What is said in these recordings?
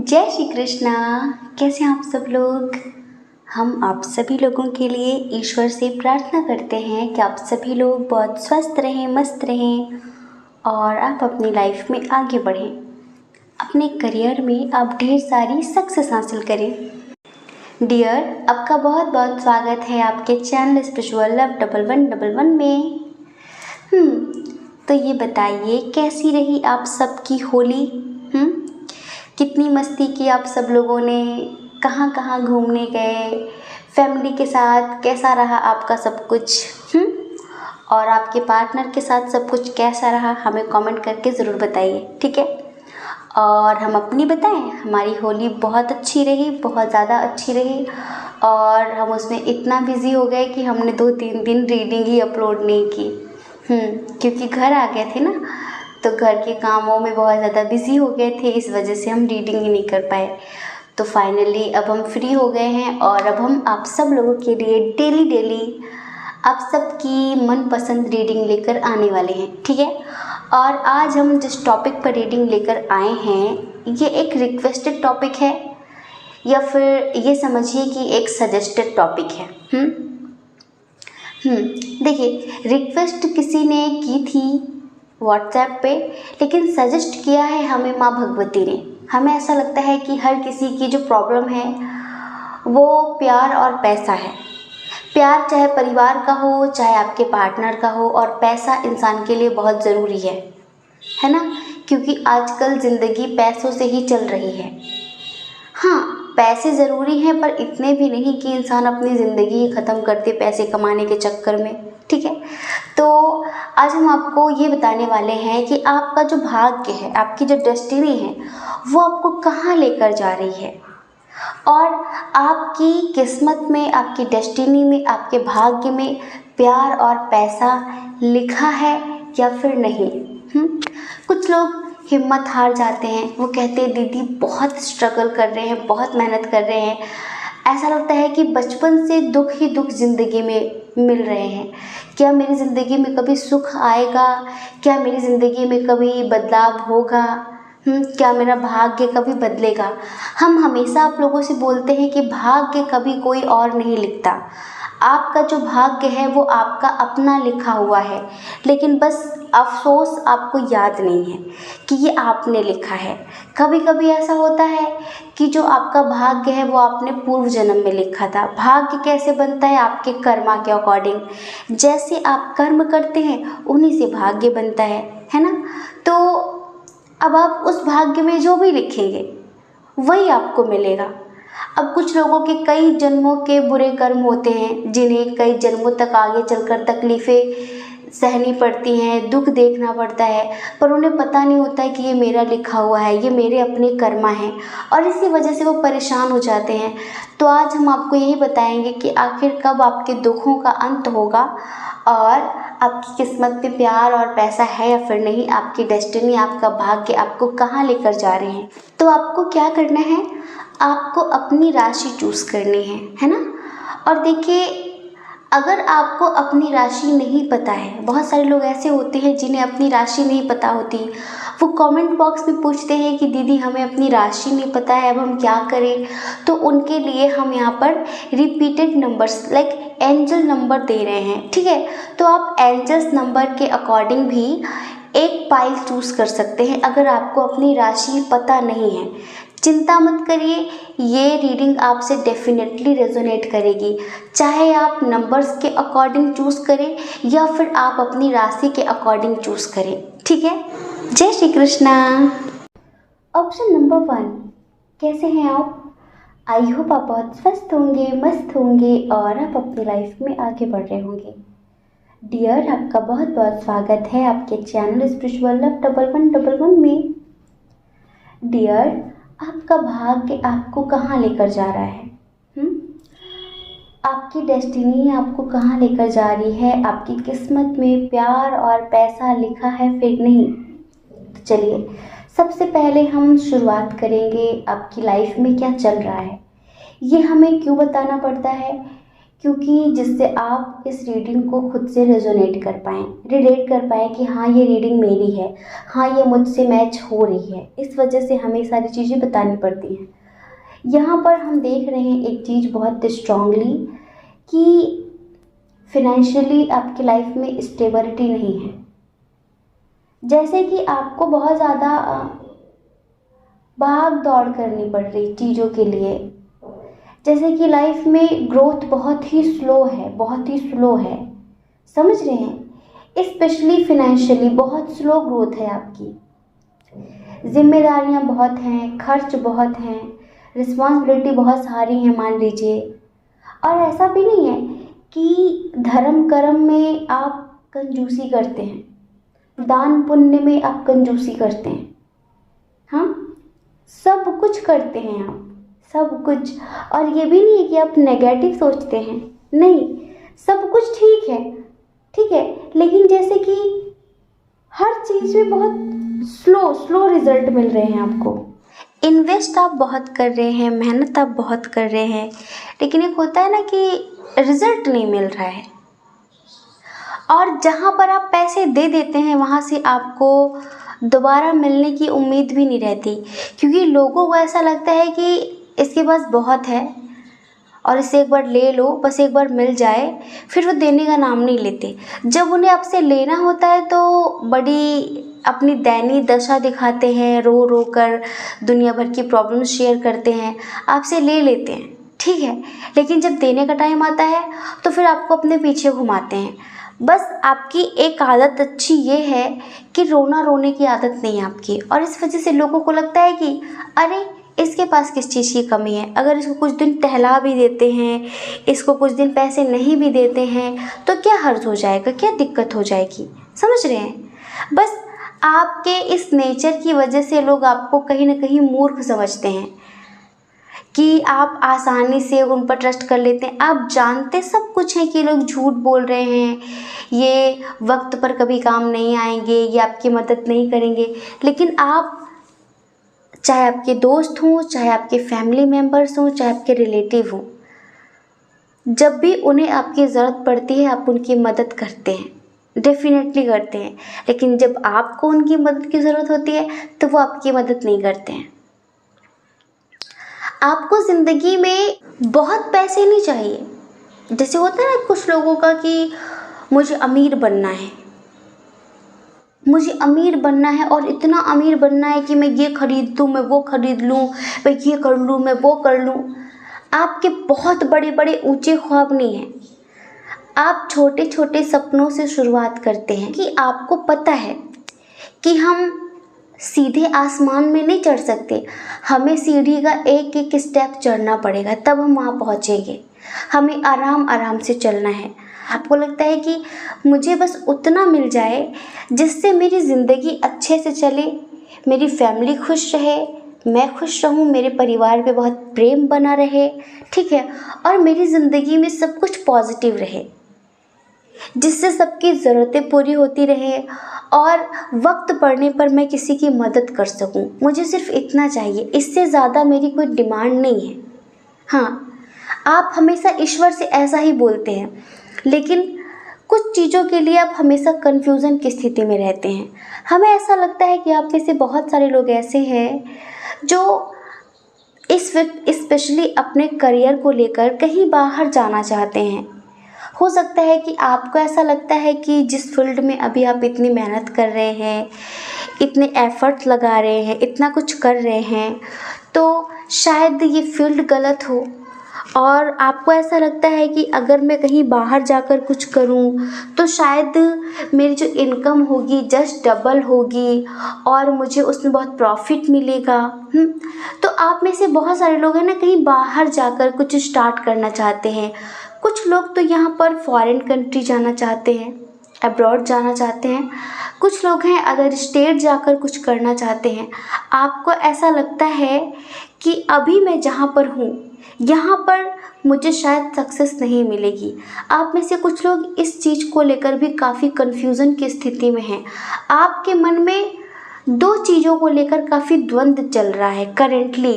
जय श्री कृष्णा। कैसे हैं आप सब लोग। हम आप सभी लोगों के लिए ईश्वर से प्रार्थना करते हैं कि आप सभी लोग बहुत स्वस्थ रहें, मस्त रहें और आप अपनी लाइफ में आगे बढ़ें। अपने करियर में आप ढेर सारी सक्सेस हासिल करें। डियर, आपका बहुत बहुत स्वागत है आपके चैनल स्पिरिचुअल लव 1111 में। तो ये बताइए कैसी रही आप सबकी होली। कितनी मस्ती की आप सब लोगों ने, कहाँ कहाँ घूमने गए, फैमिली के साथ कैसा रहा आपका सब कुछ, और आपके पार्टनर के साथ सब कुछ कैसा रहा, हमें कमेंट करके ज़रूर बताइए, ठीक है। और हम अपनी बताएं, हमारी होली बहुत अच्छी रही, बहुत ज़्यादा अच्छी रही। और हम उसमें इतना बिज़ी हो गए कि हमने 2-3 दिन रीडिंग ही अपलोड नहीं की, क्योंकि घर आ गए थे ना, तो घर के कामों में बहुत ज़्यादा बिज़ी हो गए थे, इस वजह से हम रीडिंग ही नहीं कर पाए। तो फाइनली अब हम फ्री हो गए हैं और अब हम आप सब लोगों के लिए डेली आप सबकी मनपसंद रीडिंग लेकर आने वाले हैं, ठीक है। और आज हम जिस टॉपिक पर रीडिंग लेकर आए हैं, ये एक रिक्वेस्टेड टॉपिक है या फिर ये समझिए कि एक सजेस्टेड टॉपिक है। देखिए, रिक्वेस्ट किसी ने की थी व्हाट्सएप पे, लेकिन सजेस्ट किया है हमें माँ भगवती ने। हमें ऐसा लगता है कि हर किसी की जो प्रॉब्लम है वो प्यार और पैसा है। प्यार चाहे परिवार का हो, चाहे आपके पार्टनर का हो, और पैसा इंसान के लिए बहुत ज़रूरी है ना, क्योंकि आजकल ज़िंदगी पैसों से ही चल रही है। हाँ, पैसे ज़रूरी हैं, पर इतने भी नहीं कि इंसान अपनी ज़िंदगी ख़त्म करते पैसे कमाने के चक्कर में, ठीक है। तो आज हम आपको ये बताने वाले हैं कि आपका जो भाग्य है, आपकी जो डेस्टिनी है, वो आपको कहाँ लेकर जा रही है, और आपकी किस्मत में, आपकी डेस्टिनी में, आपके भाग्य में प्यार और पैसा लिखा है या फिर नहीं। कुछ लोग हिम्मत हार जाते हैं, वो कहते हैं दीदी बहुत स्ट्रगल कर रहे हैं, बहुत मेहनत कर रहे हैं, ऐसा लगता है कि बचपन से दुख ही दुख ज़िंदगी में मिल रहे हैं। क्या मेरी ज़िंदगी में कभी सुख आएगा, क्या मेरी ज़िंदगी में कभी बदलाव होगा, क्या मेरा भाग्य कभी बदलेगा। हम हमेशा आप लोगों से बोलते हैं कि भाग्य कभी कोई और नहीं लिखता। आपका जो भाग्य है वो आपका अपना लिखा हुआ है, लेकिन बस अफसोस आपको याद नहीं है कि ये आपने लिखा है। कभी कभी ऐसा होता है कि जो आपका भाग्य है वो आपने पूर्व जन्म में लिखा था। भाग्य कैसे बनता है? आपके कर्मा के अकॉर्डिंग। जैसे आप कर्म करते हैं उन्हीं से भाग्य बनता है ना। तो अब आप उस भाग्य में जो भी लिखेंगे वही आपको मिलेगा। अब कुछ लोगों के कई जन्मों के बुरे कर्म होते हैं, जिन्हें कई जन्मों तक आगे चलकर तकलीफ़ें सहनी पड़ती हैं, दुख देखना पड़ता है, पर उन्हें पता नहीं होता है कि ये मेरा लिखा हुआ है, ये मेरे अपने कर्मा हैं, और इसी वजह से वो परेशान हो जाते हैं। तो आज हम आपको यही बताएंगे कि आखिर कब आपके दुखों का अंत होगा, और आपकी किस्मत में प्यार और पैसा है या फिर नहीं, आपकी डेस्टिनी, आपका भाग्य आपको कहाँ लेकर जा रहे हैं। तो आपको क्या करना है, आपको अपनी राशि चूज़ करनी है ना। और देखिए, अगर आपको अपनी राशि नहीं पता है, बहुत सारे लोग ऐसे होते हैं जिन्हें अपनी राशि नहीं पता होती, वो कमेंट बॉक्स में पूछते हैं कि दीदी हमें अपनी राशि नहीं पता है, अब हम क्या करें। तो उनके लिए हम यहाँ पर repeated numbers like angel number दे रहे हैं, ठीक है। तो आप एंजल्स नंबर के अकॉर्डिंग भी एक पाइल चूज़ कर सकते हैं अगर आपको अपनी राशि पता नहीं है। चिंता मत करिए, ये रीडिंग आपसे डेफिनेटली रेजोनेट करेगी, चाहे आप नंबर्स के अकॉर्डिंग चूज़ करें या फिर आप अपनी राशि के अकॉर्डिंग चूज़ करें, ठीक है। जय श्री कृष्णा। ऑप्शन नंबर 1, कैसे हैं आप? आई होप आप बहुत स्वस्थ होंगे, मस्त होंगे और आप अपनी लाइफ में आगे बढ़ रहे होंगे। डियर, आपका बहुत बहुत स्वागत है आपके चैनल स्पिरिचुअल लव 1111 में। डियर, आपका भाग्य आपको कहाँ लेकर जा रहा है? आपकी डेस्टिनी आपको कहाँ लेकर जा रही है? आपकी किस्मत में प्यार और पैसा लिखा है फिर नहीं? तो चलिए, सबसे पहले हम शुरुआत करेंगे आपकी लाइफ में क्या चल रहा है। ये हमें क्यों बताना पड़ता है? क्योंकि जिससे आप इस रीडिंग को खुद से रेजोनेट कर पाएँ, रिलेट कर पाएँ कि हाँ ये रीडिंग मेरी है, हाँ ये मुझसे मैच हो रही है। इस वजह से हमें सारी चीज़ें बतानी पड़ती हैं। यहाँ पर हम देख रहे हैं एक चीज़ बहुत स्ट्रांगली कि फिनेंशियली आपकी लाइफ में स्टेबिलिटी नहीं है। जैसे कि आपको बहुत ज़्यादा भाग दौड़ करनी पड़ रही चीज़ों के लिए। जैसे कि लाइफ में ग्रोथ बहुत ही स्लो है, बहुत ही स्लो है, समझ रहे हैं। स्पेशली फिनेंशियली बहुत स्लो ग्रोथ है आपकी। जिम्मेदारियां बहुत हैं, खर्च बहुत हैं, रिस्पॉन्सिबिलिटी बहुत सारी हैं मान लीजिए। और ऐसा भी नहीं है कि धर्म कर्म में आप कंजूसी करते हैं, दान पुण्य में आप कंजूसी करते हैं। हाँ, सब कुछ करते हैं आप, सब कुछ। और ये भी नहीं है कि आप नेगेटिव सोचते हैं, नहीं, सब कुछ ठीक है, ठीक है। लेकिन जैसे कि हर चीज़ में बहुत स्लो रिजल्ट मिल रहे हैं आपको। इन्वेस्ट आप बहुत कर रहे हैं, मेहनत आप बहुत कर रहे हैं, लेकिन एक होता है ना कि रिजल्ट नहीं मिल रहा है। और जहाँ पर आप पैसे दे देते हैं वहाँ से आपको दोबारा मिलने की उम्मीद भी नहीं रहती, क्योंकि लोगों को ऐसा लगता है कि इसके पास बहुत है और इसे एक बार ले लो, बस एक बार मिल जाए, फिर वो देने का नाम नहीं लेते। जब उन्हें आपसे लेना होता है तो बड़ी अपनी दयनीय दशा दिखाते हैं, रो रो कर दुनिया भर की प्रॉब्लम शेयर करते हैं, आपसे ले लेते हैं, ठीक है। लेकिन जब देने का टाइम आता है तो फिर आपको अपने पीछे घुमाते हैं। बस आपकी एक आदत अच्छी ये है कि रोने की आदत नहीं है आपकी, और इस वजह से लोगों को लगता है कि अरे इसके पास किस चीज़ की कमी है। अगर इसको कुछ दिन टहला भी देते हैं, इसको कुछ दिन पैसे नहीं भी देते हैं तो क्या हर्ज हो जाएगा, क्या दिक्कत हो जाएगी, समझ रहे हैं। बस आपके इस नेचर की वजह से लोग आपको कहीं ना कहीं मूर्ख समझते हैं कि आप आसानी से उन पर ट्रस्ट कर लेते हैं। आप जानते सब कुछ हैं कि लोग झूठ बोल रहे हैं, ये वक्त पर कभी काम नहीं आएंगे, ये आपकी मदद नहीं करेंगे, लेकिन आप, चाहे आपके दोस्त हों, चाहे आपके फैमिली मेम्बर्स हों, चाहे आपके रिलेटिव हों, जब भी उन्हें आपकी ज़रूरत पड़ती है आप उनकी मदद करते हैं, डेफिनेटली करते हैं। लेकिन जब आपको उनकी मदद की ज़रूरत होती है तो वो आपकी मदद नहीं करते हैं। आपको ज़िंदगी में बहुत पैसे नहीं चाहिए। जैसे होता है ना कुछ लोगों का कि मुझे अमीर बनना है, मुझे अमीर बनना है और इतना अमीर बनना है कि मैं ये खरीद लूँ, मैं वो खरीद लूँ, मैं ये कर लूँ, मैं वो कर लूँ। आपके बहुत बड़े बड़े ऊंचे ख्वाब नहीं हैं, आप छोटे छोटे सपनों से शुरुआत करते हैं। कि आपको पता है कि हम सीधे आसमान में नहीं चढ़ सकते, हमें सीढ़ी का एक एक स्टेप चढ़ना पड़ेगा, तब हम वहाँ पहुँचेंगे। हमें आराम आराम से चलना है। आपको लगता है कि मुझे बस उतना मिल जाए जिससे मेरी ज़िंदगी अच्छे से चले, मेरी फैमिली खुश रहे, मैं खुश रहूँ, मेरे परिवार पे बहुत प्रेम बना रहे, ठीक है, और मेरी ज़िंदगी में सब कुछ पॉजिटिव रहे, जिससे सबकी ज़रूरतें पूरी होती रहे और वक्त पड़ने पर मैं किसी की मदद कर सकूं। मुझे सिर्फ इतना चाहिए, इससे ज़्यादा मेरी कोई डिमांड नहीं है। हाँ, आप हमेशा ईश्वर से ऐसा ही बोलते हैं, लेकिन कुछ चीज़ों के लिए आप हमेशा कन्फ्यूज़न की स्थिति में रहते हैं। हमें ऐसा लगता है कि आप में से बहुत सारे लोग ऐसे हैं जो स्पेशली अपने करियर को लेकर कहीं बाहर जाना चाहते हैं। हो सकता है कि आपको ऐसा लगता है कि जिस फील्ड में अभी आप इतनी मेहनत कर रहे हैं, इतने एफर्ट लगा रहे हैं, इतना कुछ कर रहे हैं, तो शायद ये फील्ड गलत हो, और आपको ऐसा लगता है कि अगर मैं कहीं बाहर जाकर कुछ करूं तो शायद मेरी जो इनकम होगी जस्ट डबल होगी और मुझे उसमें बहुत प्रॉफिट मिलेगा। तो आप में से बहुत सारे लोग हैं ना, कहीं बाहर जाकर कुछ स्टार्ट करना चाहते हैं। कुछ लोग तो यहाँ पर फॉरेन कंट्री जाना चाहते हैं, अब्रॉड जाना चाहते हैं। कुछ लोग हैं अदर स्टेट जाकर कुछ करना चाहते हैं। आपको ऐसा लगता है कि अभी मैं जहाँ पर हूँ यहाँ पर मुझे शायद सक्सेस नहीं मिलेगी। आप में से कुछ लोग इस चीज़ को लेकर भी काफ़ी कन्फ्यूज़न की स्थिति में हैं। आपके मन में दो चीज़ों को लेकर काफ़ी द्वंद्व चल रहा है करेंटली,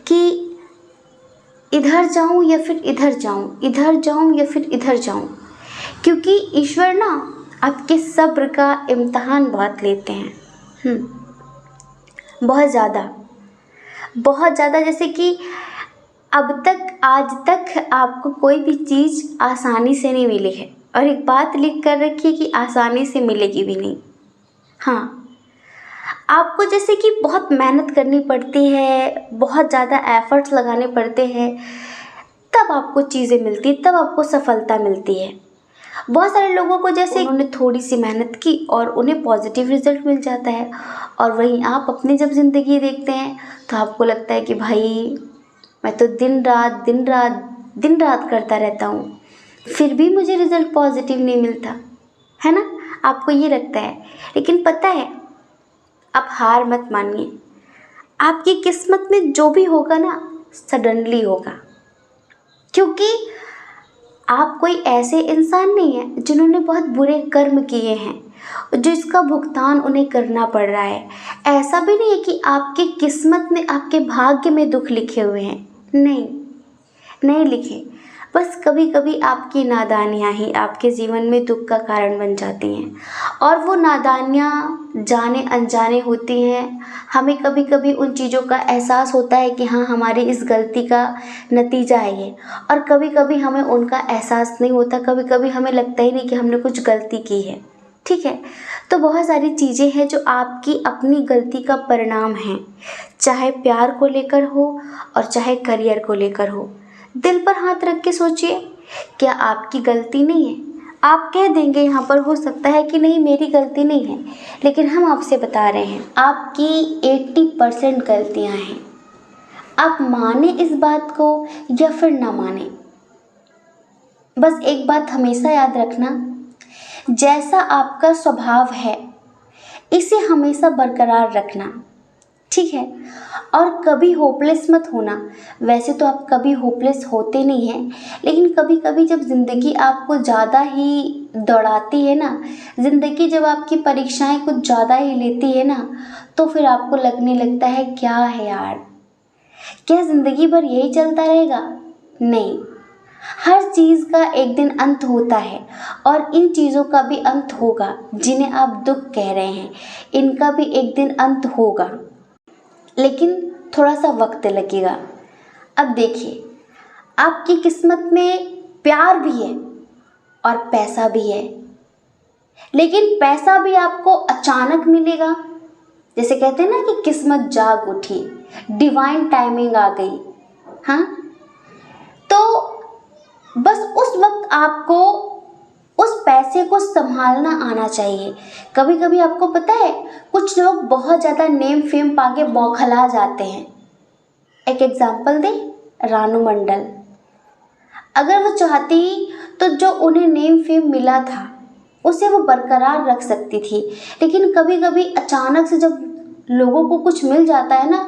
कि इधर जाऊं या फिर इधर जाऊं, इधर जाऊं या फिर इधर जाऊं, क्योंकि ईश्वर ना आपके सब्र का इम्तहान बहुत लेते हैं। बहुत ज़्यादा, बहुत ज़्यादा। जैसे कि अब तक, आज तक आपको कोई भी चीज़ आसानी से नहीं मिली है, और एक बात लिख कर रखिए कि आसानी से मिलेगी भी नहीं। हाँ, आपको जैसे कि बहुत मेहनत करनी पड़ती है, बहुत ज़्यादा एफर्ट्स लगाने पड़ते हैं, तब आपको चीज़ें मिलती, तब आपको सफलता मिलती है। बहुत सारे लोगों को जैसे उन्होंने थोड़ी सी मेहनत की और उन्हें पॉजिटिव रिजल्ट मिल जाता है, और वहीं आप अपनी जब ज़िंदगी देखते हैं तो आपको लगता है कि भाई मैं तो दिन रात दिन रात दिन रात करता रहता हूँ, फिर भी मुझे रिजल्ट पॉजिटिव नहीं मिलता, है ना। आपको ये लगता है, लेकिन पता है, आप हार मत मानिए। आपकी किस्मत में जो भी होगा ना, सडनली होगा, क्योंकि आप कोई ऐसे इंसान नहीं हैं जिन्होंने बहुत बुरे कर्म किए हैं जो इसका भुगतान उन्हें करना पड़ रहा है। ऐसा भी नहीं है कि आपकी किस्मत में, आपके भाग्य में दुख लिखे हुए हैं, नहीं, नहीं लिखे। बस कभी कभी आपकी नादानियाँ ही आपके जीवन में दुख का कारण बन जाती हैं, और वो नादानियाँ जाने अनजाने होती हैं। हमें कभी कभी उन चीज़ों का एहसास होता है कि हाँ, हमारी इस गलती का नतीजा है ये, और कभी कभी हमें उनका एहसास नहीं होता। कभी कभी हमें लगता ही नहीं कि हमने कुछ गलती की है, ठीक है। तो बहुत सारी चीज़ें हैं जो आपकी अपनी गलती का परिणाम हैं, चाहे प्यार को लेकर हो और चाहे करियर को लेकर हो। दिल पर हाथ रख के सोचिए, क्या आपकी गलती नहीं है? आप कह देंगे यहाँ पर, हो सकता है कि नहीं मेरी गलती नहीं है, लेकिन हम आपसे बता रहे हैं आपकी 80% गलतियाँ हैं। आप माने इस बात को या फिर ना माने, बस एक बात हमेशा याद रखना, जैसा आपका स्वभाव है इसे हमेशा बरकरार रखना, ठीक है। और कभी होपलेस मत होना। वैसे तो आप कभी होपलेस होते नहीं हैं, लेकिन कभी कभी जब ज़िंदगी आपको ज़्यादा ही दौड़ाती है ना, ज़िंदगी जब आपकी परीक्षाएं कुछ ज़्यादा ही लेती है ना, तो फिर आपको लगने लगता है क्या है यार, क्या ज़िंदगी भर यही चलता रहेगा? नहीं, हर चीज़ का एक दिन अंत होता है, और इन चीज़ों का भी अंत होगा। जिन्हें आप दुख कह रहे हैं, इनका भी एक दिन अंत होगा, लेकिन थोड़ा सा वक्त लगेगा। अब देखिए, आपकी किस्मत में प्यार भी है और पैसा भी है, लेकिन पैसा भी आपको अचानक मिलेगा। जैसे कहते हैं ना कि किस्मत जाग उठी, डिवाइन टाइमिंग आ गई। हाँ, तो बस उस वक्त आपको उस पैसे को संभालना आना चाहिए। कभी कभी आपको पता है, कुछ लोग बहुत ज़्यादा नेम फेम पाके बौखला जाते हैं। एक एग्जांपल दे, रानू मंडल। अगर वो चाहती तो जो उन्हें नेम फेम मिला था उसे वो बरकरार रख सकती थी, लेकिन कभी कभी अचानक से जब लोगों को कुछ मिल जाता है ना,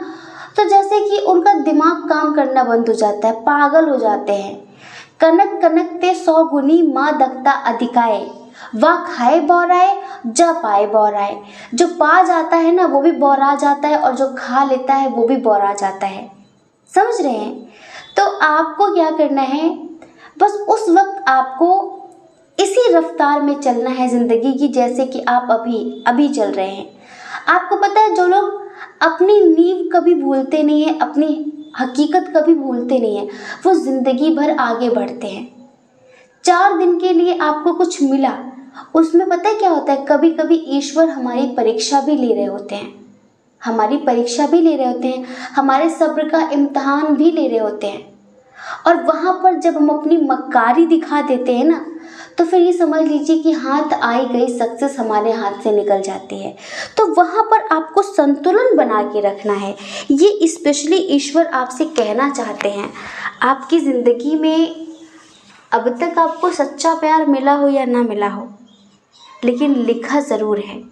तो जैसे कि उनका दिमाग काम करना बंद हो जाता है, पागल हो जाते हैं। कनक कनक ते 100 गुनी माँ दखता अधिकाए, वह खाए बौराए जा पाए बौराए। जो पा जाता है ना वो भी बौरा जाता है, और जो खा लेता है वो भी बौरा जाता है। समझ रहे हैं? तो आपको क्या करना है, बस उस वक्त आपको इसी रफ्तार में चलना है ज़िंदगी की, जैसे कि आप अभी अभी चल रहे हैं। आपको पता है, जो लोग अपनी नींव कभी भूलते नहीं है, अपनी हकीकत कभी भूलते नहीं है, वो ज़िंदगी भर आगे बढ़ते हैं। 4 दिन के लिए आपको कुछ मिला, उसमें पता है क्या होता है, कभी कभी ईश्वर हमारी परीक्षा भी ले रहे होते हैं, हमारी परीक्षा भी ले रहे होते हैं, हमारे सब्र का इम्तहान भी ले रहे होते हैं। और वहाँ पर जब हम अपनी मक्कारी दिखा देते हैं ना, तो फिर ये समझ लीजिए कि हाथ आई गई सक्सेस हमारे हाथ से निकल जाती है। तो वहाँ पर आपको संतुलन बना के रखना है। ये स्पेशली ईश्वर आपसे कहना चाहते हैं। आपकी ज़िंदगी में अब तक आपको सच्चा प्यार मिला हो या ना मिला हो, लेकिन लिखा ज़रूर है।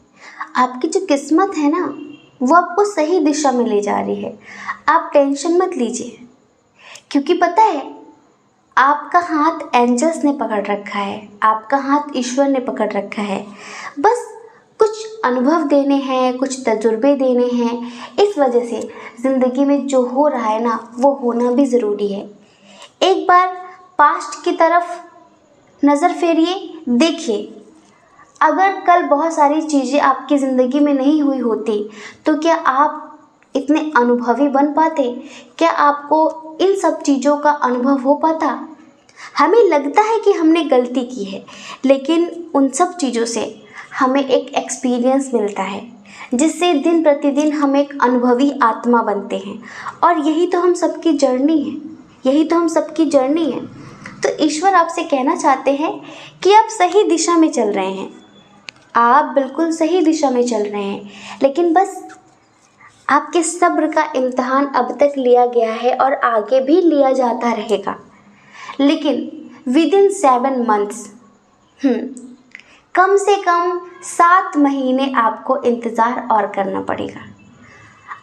आपकी जो किस्मत है ना, वो आपको सही दिशा में ले जा रही है। आप टेंशन मत लीजिए, क्योंकि पता है, आपका हाथ एंजल्स ने पकड़ रखा है, आपका हाथ ईश्वर ने पकड़ रखा है। बस कुछ अनुभव देने हैं, कुछ तजुर्बे देने हैं। इस वजह से ज़िंदगी में जो हो रहा है ना, वो होना भी ज़रूरी है। एक बार पास्ट की तरफ नज़र फेरिए, देखिए अगर कल बहुत सारी चीज़ें आपकी ज़िंदगी में नहीं हुई होती तो क्या आप इतने अनुभवी बन पाते? क्या आपको इन सब चीज़ों का अनुभव हो पाता? हमें लगता है कि हमने गलती की है, लेकिन उन सब चीज़ों से हमें एक एक्सपीरियंस मिलता है जिससे दिन प्रतिदिन हम एक अनुभवी आत्मा बनते हैं। और यही तो हम सबकी जर्नी है, यही तो हम सबकी जर्नी है। तो ईश्वर आपसे कहना चाहते हैं कि आप सही दिशा में चल रहे हैं, आप बिल्कुल सही दिशा में चल रहे हैं, लेकिन बस आपके सब्र का इम्तिहान अब तक लिया गया है और आगे भी लिया जाता रहेगा। लेकिन विद इन 7 मंथ्स कम से कम 7 महीने आपको इंतज़ार और करना पड़ेगा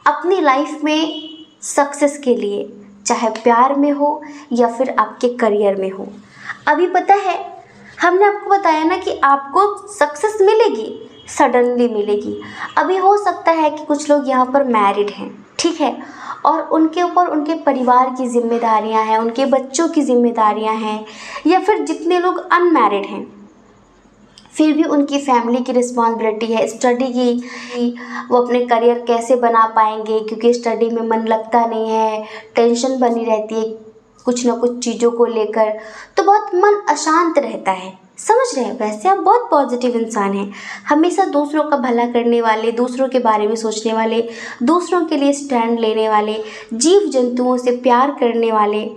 अपनी लाइफ में सक्सेस के लिए, चाहे प्यार में हो या फिर आपके करियर में हो। अभी पता है, हमने आपको बताया ना कि आपको सक्सेस मिलेगी, सडनली मिलेगी। अभी हो सकता है कि कुछ लोग यहाँ पर मैरिड हैं, ठीक है, और उनके ऊपर उनके परिवार की जिम्मेदारियाँ हैं, उनके बच्चों की जिम्मेदारियाँ हैं, या फिर जितने लोग अनमैरिड हैं फिर भी उनकी फैमिली की रिस्पॉन्सिबिलिटी है, स्टडी की, वो अपने करियर कैसे बना पाएंगे, क्योंकि स्टडी में मन लगता नहीं है, टेंशन बनी रहती है कुछ ना कुछ चीज़ों को लेकर, तो बहुत मन अशांत रहता है। समझ रहे हैं? वैसे आप बहुत पॉजिटिव इंसान हैं, हमेशा दूसरों का भला करने वाले, दूसरों के बारे में सोचने वाले, दूसरों के लिए स्टैंड लेने वाले, जीव जंतुओं से प्यार करने वाले,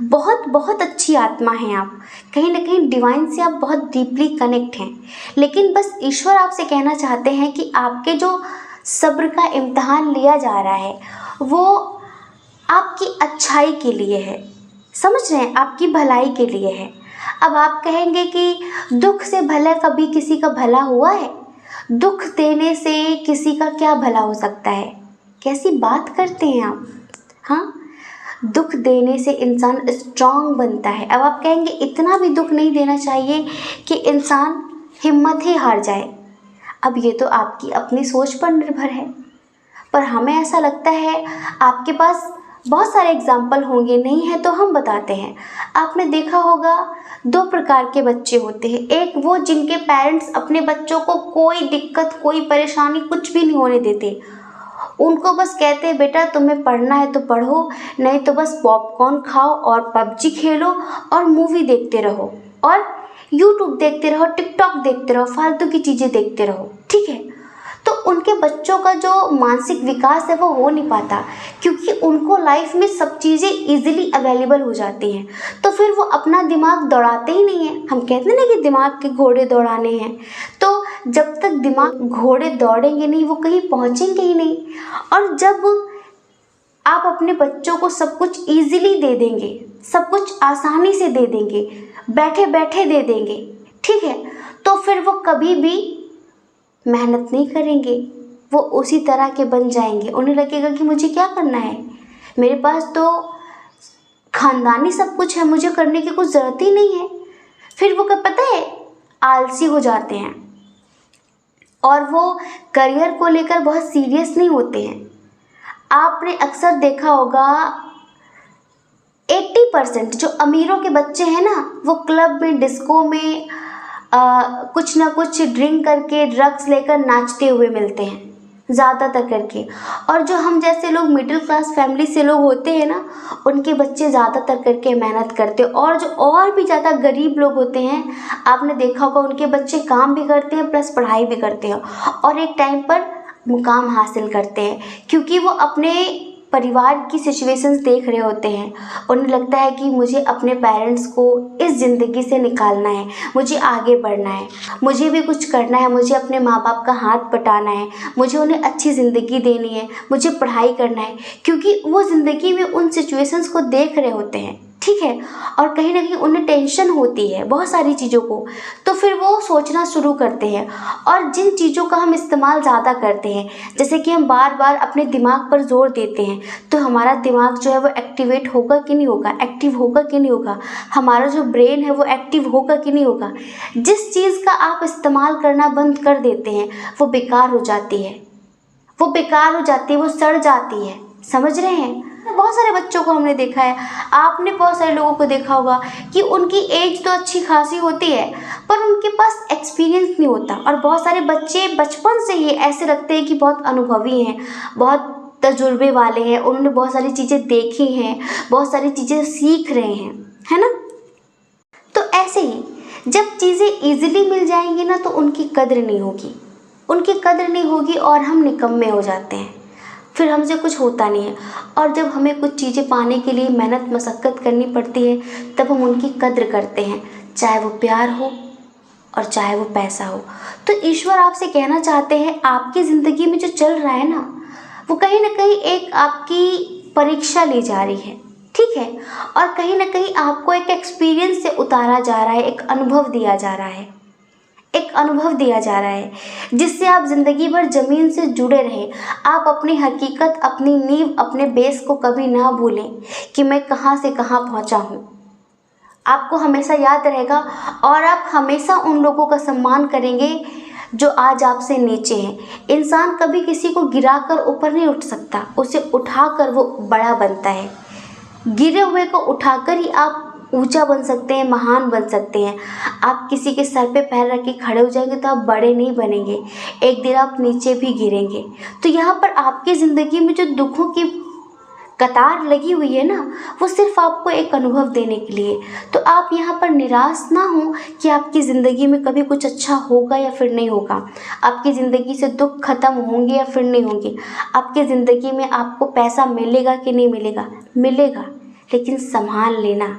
बहुत बहुत अच्छी आत्मा हैं आप। कहीं ना कहीं डिवाइन से आप बहुत डीपली कनेक्ट हैं। लेकिन बस ईश्वर आपसे कहना चाहते हैं कि आपके जो सब्र का इम्तिहान लिया जा रहा है वो आपकी अच्छाई के लिए है, समझ रहे हैं, आपकी भलाई के लिए है। अब आप कहेंगे कि दुख से भला कभी किसी का भला हुआ है? दुख देने से किसी का क्या भला हो सकता है? कैसी बात करते हैं आप? हाँ, दुख देने से इंसान स्ट्रांग बनता है। अब आप कहेंगे इतना भी दुख नहीं देना चाहिए कि इंसान हिम्मत ही हार जाए। अब ये तो आपकी अपनी सोच पर निर्भर है, पर हमें ऐसा लगता है आपके पास बहुत सारे एग्जाम्पल होंगे, नहीं है तो हम बताते हैं। आपने देखा होगा 2 प्रकार के बच्चे होते हैं। एक वो जिनके पेरेंट्स अपने बच्चों को कोई दिक्कत, कोई परेशानी कुछ भी नहीं होने देते, उनको बस कहते हैं बेटा तुम्हें पढ़ना है तो पढ़ो, नहीं तो बस पॉपकॉर्न खाओ और पबजी खेलो और मूवी देखते रहो और यूट्यूब देखते रहो, टिकटॉक देखते रहो, फालतू की चीज़ें देखते रहो, ठीक है। तो उनके बच्चों का जो मानसिक विकास है वो हो नहीं पाता, क्योंकि उनको लाइफ में सब चीज़ें इजीली अवेलेबल हो जाती हैं, तो फिर वो अपना दिमाग दौड़ाते ही नहीं हैं। हम कहते हैं ना कि दिमाग के घोड़े दौड़ाने हैं, तो जब तक दिमाग घोड़े दौड़ेंगे नहीं वो कहीं पहुंचेंगे ही नहीं। और जब आप अपने बच्चों को सब कुछ ईजिली दे देंगे, सब कुछ आसानी से दे देंगे, बैठे बैठे दे देंगे, ठीक है, तो फिर वो कभी भी मेहनत नहीं करेंगे, वो उसी तरह के बन जाएंगे। उन्हें लगेगा कि मुझे क्या करना है, मेरे पास तो खानदानी सब कुछ है, मुझे करने की कुछ ज़रूरत ही नहीं है। फिर वो क्या पता है, आलसी हो जाते हैं और वो करियर को लेकर बहुत सीरियस नहीं होते हैं। आपने अक्सर देखा होगा 80% जो अमीरों के बच्चे हैं ना, वो क्लब में, डिस्को में कुछ ना कुछ ड्रिंक करके, ड्रग्स लेकर नाचते हुए मिलते हैं ज़्यादातर करके। और जो हम जैसे लोग मिडिल क्लास फैमिली से लोग होते हैं ना, उनके बच्चे ज़्यादातर करके मेहनत करते हैं। और जो और भी ज़्यादा गरीब लोग होते हैं, आपने देखा होगा उनके बच्चे काम भी करते हैं प्लस पढ़ाई भी करते हैं और एक टाइम पर मुकाम हासिल करते हैं, क्योंकि वो अपने परिवार की सिचुएशंस देख रहे होते हैं। उन्हें लगता है कि मुझे अपने पेरेंट्स को इस ज़िंदगी से निकालना है, मुझे आगे बढ़ना है, मुझे भी कुछ करना है, मुझे अपने माँ बाप का हाथ बटाना है, मुझे उन्हें अच्छी ज़िंदगी देनी है, मुझे पढ़ाई करना है, क्योंकि वो ज़िंदगी में उन सिचुएशंस को देख रहे होते हैं, ठीक है। और कहीं ना कहीं उन्हें टेंशन होती है बहुत सारी चीज़ों को, तो फिर वो सोचना शुरू करते हैं। और जिन चीज़ों का हम इस्तेमाल ज़्यादा करते हैं, जैसे कि हम बार बार अपने दिमाग पर जोर देते हैं, तो हमारा दिमाग जो है वो एक्टिवेट होगा कि नहीं होगा, एक्टिव होगा कि नहीं होगा, हमारा जो ब्रेन है वो एक्टिव होगा कि नहीं होगा। जिस चीज़ का आप इस्तेमाल करना बंद कर देते हैं वो बेकार हो जाती है, वो बेकार हो जाती है, वो सड़ जाती है, समझ रहे हैं। बहुत सारे बच्चों को हमने देखा है, आपने बहुत सारे लोगों को देखा होगा कि उनकी एज तो अच्छी खासी होती है पर उनके पास एक्सपीरियंस नहीं होता। और बहुत सारे बच्चे बचपन से ही ऐसे लगते हैं कि बहुत अनुभवी हैं, बहुत तजुर्बे वाले हैं, उन्होंने बहुत सारी चीज़ें देखी हैं, बहुत सारी चीज़ें सीख रहे हैं, है ना। तो ऐसे ही जब चीज़ें इजीली मिल जाएंगी ना तो उनकी कद्र नहीं होगी, उनकी कद्र नहीं होगी और हम निकम्मे हो जाते हैं, फिर हमसे कुछ होता नहीं है। और जब हमें कुछ चीज़ें पाने के लिए मेहनत मशक्क़त करनी पड़ती है तब हम उनकी कद्र करते हैं, चाहे वो प्यार हो और चाहे वो पैसा हो। तो ईश्वर आपसे कहना चाहते हैं आपकी ज़िंदगी में जो चल रहा है ना वो कहीं ना कहीं एक आपकी परीक्षा ली जा रही है, ठीक है, और कहीं ना कहीं आपको एक एक्सपीरियंस से उतारा जा रहा है, एक अनुभव दिया जा रहा है, एक अनुभव दिया जा रहा है जिससे आप ज़िंदगी भर ज़मीन से जुड़े रहें। आप अपनी हकीकत, अपनी नींव, अपने बेस को कभी ना भूलें कि मैं कहाँ से कहाँ पहुँचा हूँ। आपको हमेशा याद रहेगा और आप हमेशा उन लोगों का सम्मान करेंगे जो आज आपसे नीचे हैं। इंसान कभी किसी को गिराकर ऊपर नहीं उठ सकता, उसे उठाकर वो बड़ा बनता है। गिरे हुए को उठाकर ही आप ऊंचा बन सकते हैं, महान बन सकते हैं। आप किसी के सर पे पैर रख के खड़े हो जाएंगे तो आप बड़े नहीं बनेंगे, एक दिन आप नीचे भी गिरेंगे। तो यहाँ पर आपकी ज़िंदगी में जो दुखों की कतार लगी हुई है ना वो सिर्फ आपको एक अनुभव देने के लिए। तो आप यहाँ पर निराश ना हो कि आपकी ज़िंदगी में कभी कुछ अच्छा होगा या फिर नहीं होगा, आपकी ज़िंदगी से दुख खत्म होंगे या फिर नहीं होंगे, आपकी ज़िंदगी में आपको पैसा मिलेगा कि नहीं मिलेगा, मिलेगा, लेकिन संभाल लेना।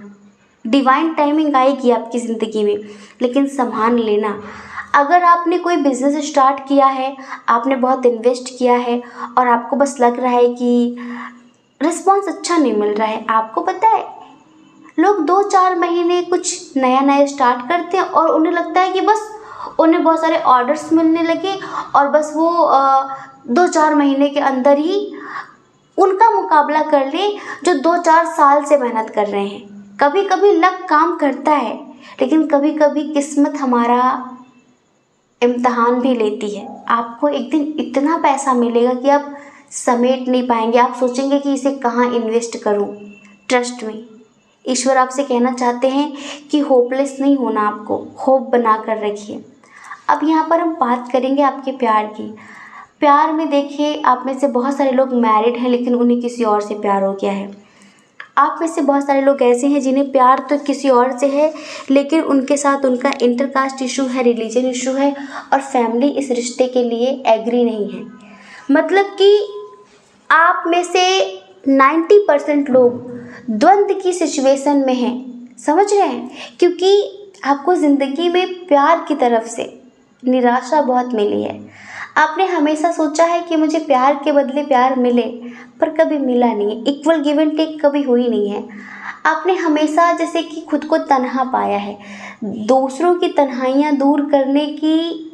डिवाइन टाइमिंग आएगी आपकी ज़िंदगी में, लेकिन संभाल लेना। अगर आपने कोई बिज़नेस स्टार्ट किया है, आपने बहुत इन्वेस्ट किया है और आपको बस लग रहा है कि रिस्पॉन्स अच्छा नहीं मिल रहा है, आपको पता है लोग 2-4 महीने कुछ नया नया स्टार्ट करते हैं और उन्हें लगता है कि बस उन्हें बहुत सारे ऑर्डर्स मिलने लगे और बस वो 2-4 महीने के अंदर ही उनका मुकाबला कर ले जो 2-4 साल से मेहनत कर रहे हैं। कभी कभी लक काम करता है, लेकिन कभी कभी किस्मत हमारा इम्तहान भी लेती है। आपको एक दिन इतना पैसा मिलेगा कि आप समेट नहीं पाएंगे, आप सोचेंगे कि इसे कहाँ इन्वेस्ट करूँ। ट्रस्ट में ईश्वर आपसे कहना चाहते हैं कि होपलेस नहीं होना, आपको होप बना कर रखिए। अब यहाँ पर हम बात करेंगे आपके प्यार की। प्यार में देखिए, आप में से बहुत सारे लोग मैरिड हैं लेकिन उन्हें किसी और से प्यार हो गया है। आप में से बहुत सारे लोग ऐसे हैं जिन्हें प्यार तो किसी और से है लेकिन उनके साथ उनका इंटरकास्ट इशू है, रिलीजन इशू है और फैमिली इस रिश्ते के लिए एग्री नहीं है। मतलब कि आप में से 90% लोग द्वंद्व की सिचुएशन में हैं, समझ रहे हैं, क्योंकि आपको ज़िंदगी में प्यार की तरफ से निराशा बहुत मिली है। आपने हमेशा सोचा है कि मुझे प्यार के बदले प्यार मिले, पर कभी मिला नहीं है, इक्वल गिव एंड टेक कभी हुई नहीं है। आपने हमेशा जैसे कि खुद को तन्हा पाया है, दूसरों की तन्हाइयाँ दूर करने की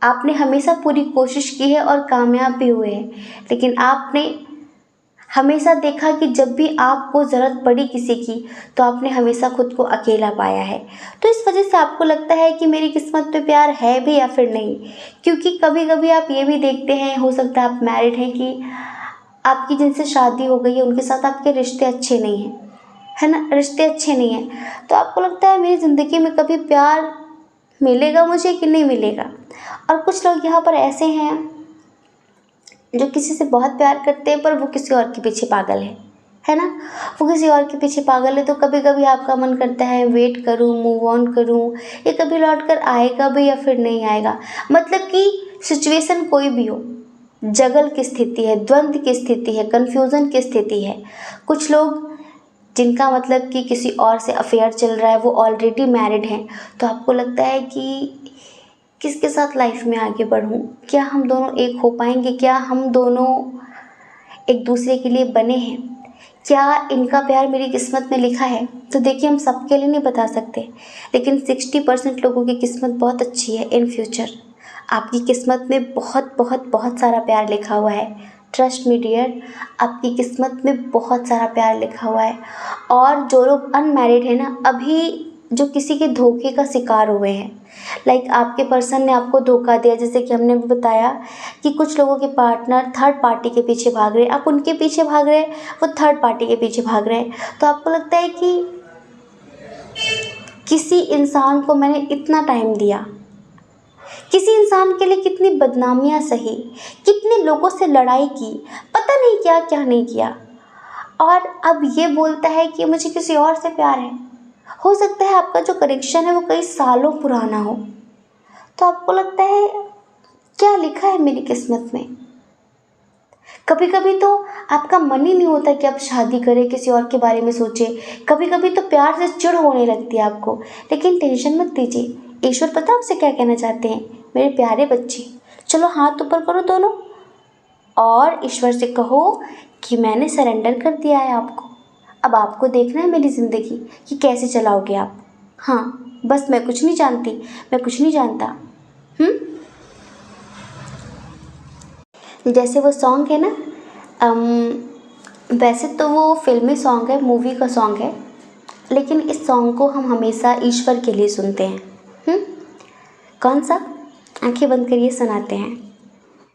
आपने हमेशा पूरी कोशिश की है और कामयाब भी हुए हैं, लेकिन आपने हमेशा देखा कि जब भी आपको ज़रूरत पड़ी किसी की तो आपने हमेशा खुद को अकेला पाया है। तो इस वजह से आपको लगता है कि मेरी किस्मत पे प्यार है भी या फिर नहीं। क्योंकि कभी कभी आप ये भी देखते हैं, हो सकता है आप मैरिड हैं, कि आपकी जिनसे शादी हो गई है उनके साथ आपके रिश्ते अच्छे नहीं हैं, है ना, रिश्ते अच्छे नहीं हैं। तो आपको लगता है मेरी ज़िंदगी में कभी प्यार मिलेगा मुझे कि नहीं मिलेगा। और कुछ लोग यहाँ पर ऐसे हैं जो किसी से बहुत प्यार करते हैं पर वो किसी और के पीछे पागल है ना, वो किसी और के पीछे पागल है। तो कभी कभी आपका मन करता है वेट करूं, मूव ऑन करूं, ये कभी लौट कर आएगा भी या फिर नहीं आएगा। मतलब कि सिचुएशन कोई भी हो, जगल की स्थिति है, द्वंद्व की स्थिति है, कन्फ्यूज़न की स्थिति है। कुछ लोग जिनका मतलब कि किसी और से अफेयर चल रहा है वो ऑलरेडी मैरिड हैं, तो आपको लगता है कि किसके साथ लाइफ में आगे बढ़ूं, क्या हम दोनों एक हो पाएंगे, क्या हम दोनों एक दूसरे के लिए बने हैं, क्या इनका प्यार मेरी किस्मत में लिखा है। तो देखिए, हम सबके लिए नहीं बता सकते, लेकिन 60% लोगों की किस्मत बहुत अच्छी है। इन फ्यूचर आपकी किस्मत में बहुत बहुत बहुत सारा प्यार लिखा हुआ है। ट्रस्ट मी डियर, आपकी किस्मत में बहुत सारा प्यार लिखा हुआ है। और जो लोग अनमैरिड है ना, अभी जो किसी के धोखे का शिकार हुए हैं। लाइक आपके पर्सन ने आपको धोखा दिया, जैसे कि हमने भी बताया कि कुछ लोगों के पार्टनर थर्ड पार्टी के पीछे भाग रहे हैं, आप उनके पीछे भाग रहे हैं, वो थर्ड पार्टी के पीछे भाग रहे हैं। तो आपको लगता है कि किसी इंसान को मैंने इतना टाइम दिया, किसी इंसान के लिए कितनी बदनामियां सही, कितने लोगों से लड़ाई की, पता नहीं क्या क्या नहीं किया, और अब ये बोलता है कि मुझे किसी और से प्यार है। हो सकता है आपका जो कनेक्शन है वो कई सालों पुराना हो। तो आपको लगता है क्या लिखा है मेरी किस्मत में। कभी कभी तो आपका मन ही नहीं होता कि आप शादी करें, किसी और के बारे में सोचें। कभी कभी तो प्यार से चिढ़ होने लगती है आपको, लेकिन टेंशन मत दीजिए। ईश्वर पता आपसे क्या कहना चाहते हैं, मेरे प्यारे बच्चे, चलो हाथ ऊपर करो दोनों और ईश्वर से कहो कि मैंने सरेंडर कर दिया है आपको। अब आपको देखना है मेरी ज़िंदगी कि कैसे चलाओगे आप। हाँ, बस मैं कुछ नहीं जानती, मैं कुछ नहीं जानता। जैसे वो सॉन्ग है ना, वैसे तो वो फिल्मी सॉन्ग है, मूवी का सॉन्ग है, लेकिन इस सॉन्ग को हम हमेशा ईश्वर के लिए सुनते हैं। कौन सा? आंखें बंद करिए, सुनाते हैं।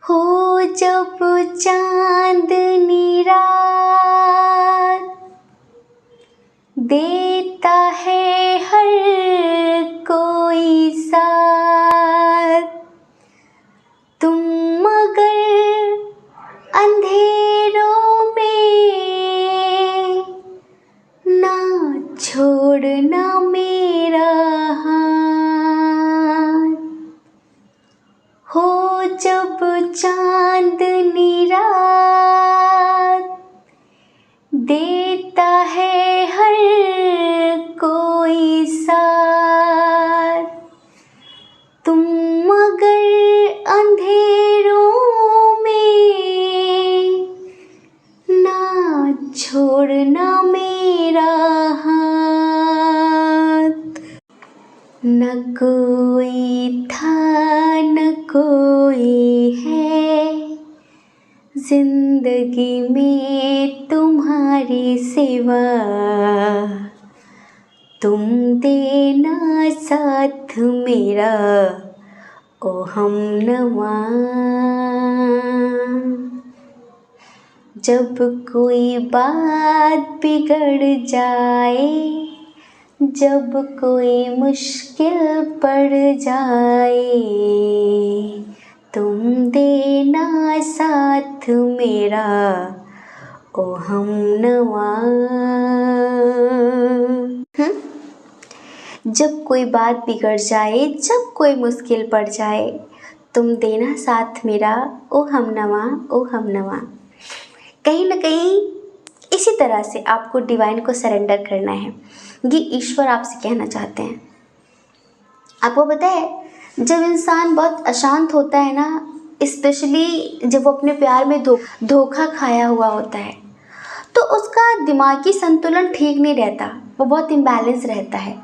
हो जब चांदनी रात देता है हर कोई साथ, तुम मगर अंधेरों में ना छोड़ना मेरा हाथ। हो जब चांदनी रात देता है हर कोई साथ, तुम मगर अंधेरों में ना छोड़ना मेरा हाथ। न कोई था न कोई है जिंदगी में तुम्हारे सिवा, तुम देना साथ मेरा ओ हमनवा। जब कोई बात बिगड़ जाए, जब कोई मुश्किल पड़ जाए, तुम देना साथ मेरा ओ हमनवा। जब कोई बात बिगड़ जाए, जब कोई मुश्किल पड़ जाए, तुम देना साथ मेरा ओ हमनवा, ओ हमनवा। कहीं ना कहीं इसी तरह से आपको डिवाइन को सरेंडर करना है। ये ईश्वर आपसे कहना चाहते हैं। आपको पता है, जब इंसान बहुत अशांत होता है ना, स्पेशली जब वो अपने प्यार में धोखा खाया हुआ होता है, तो उसका दिमागी संतुलन ठीक नहीं रहता, वो बहुत इम्बैलेंस रहता है।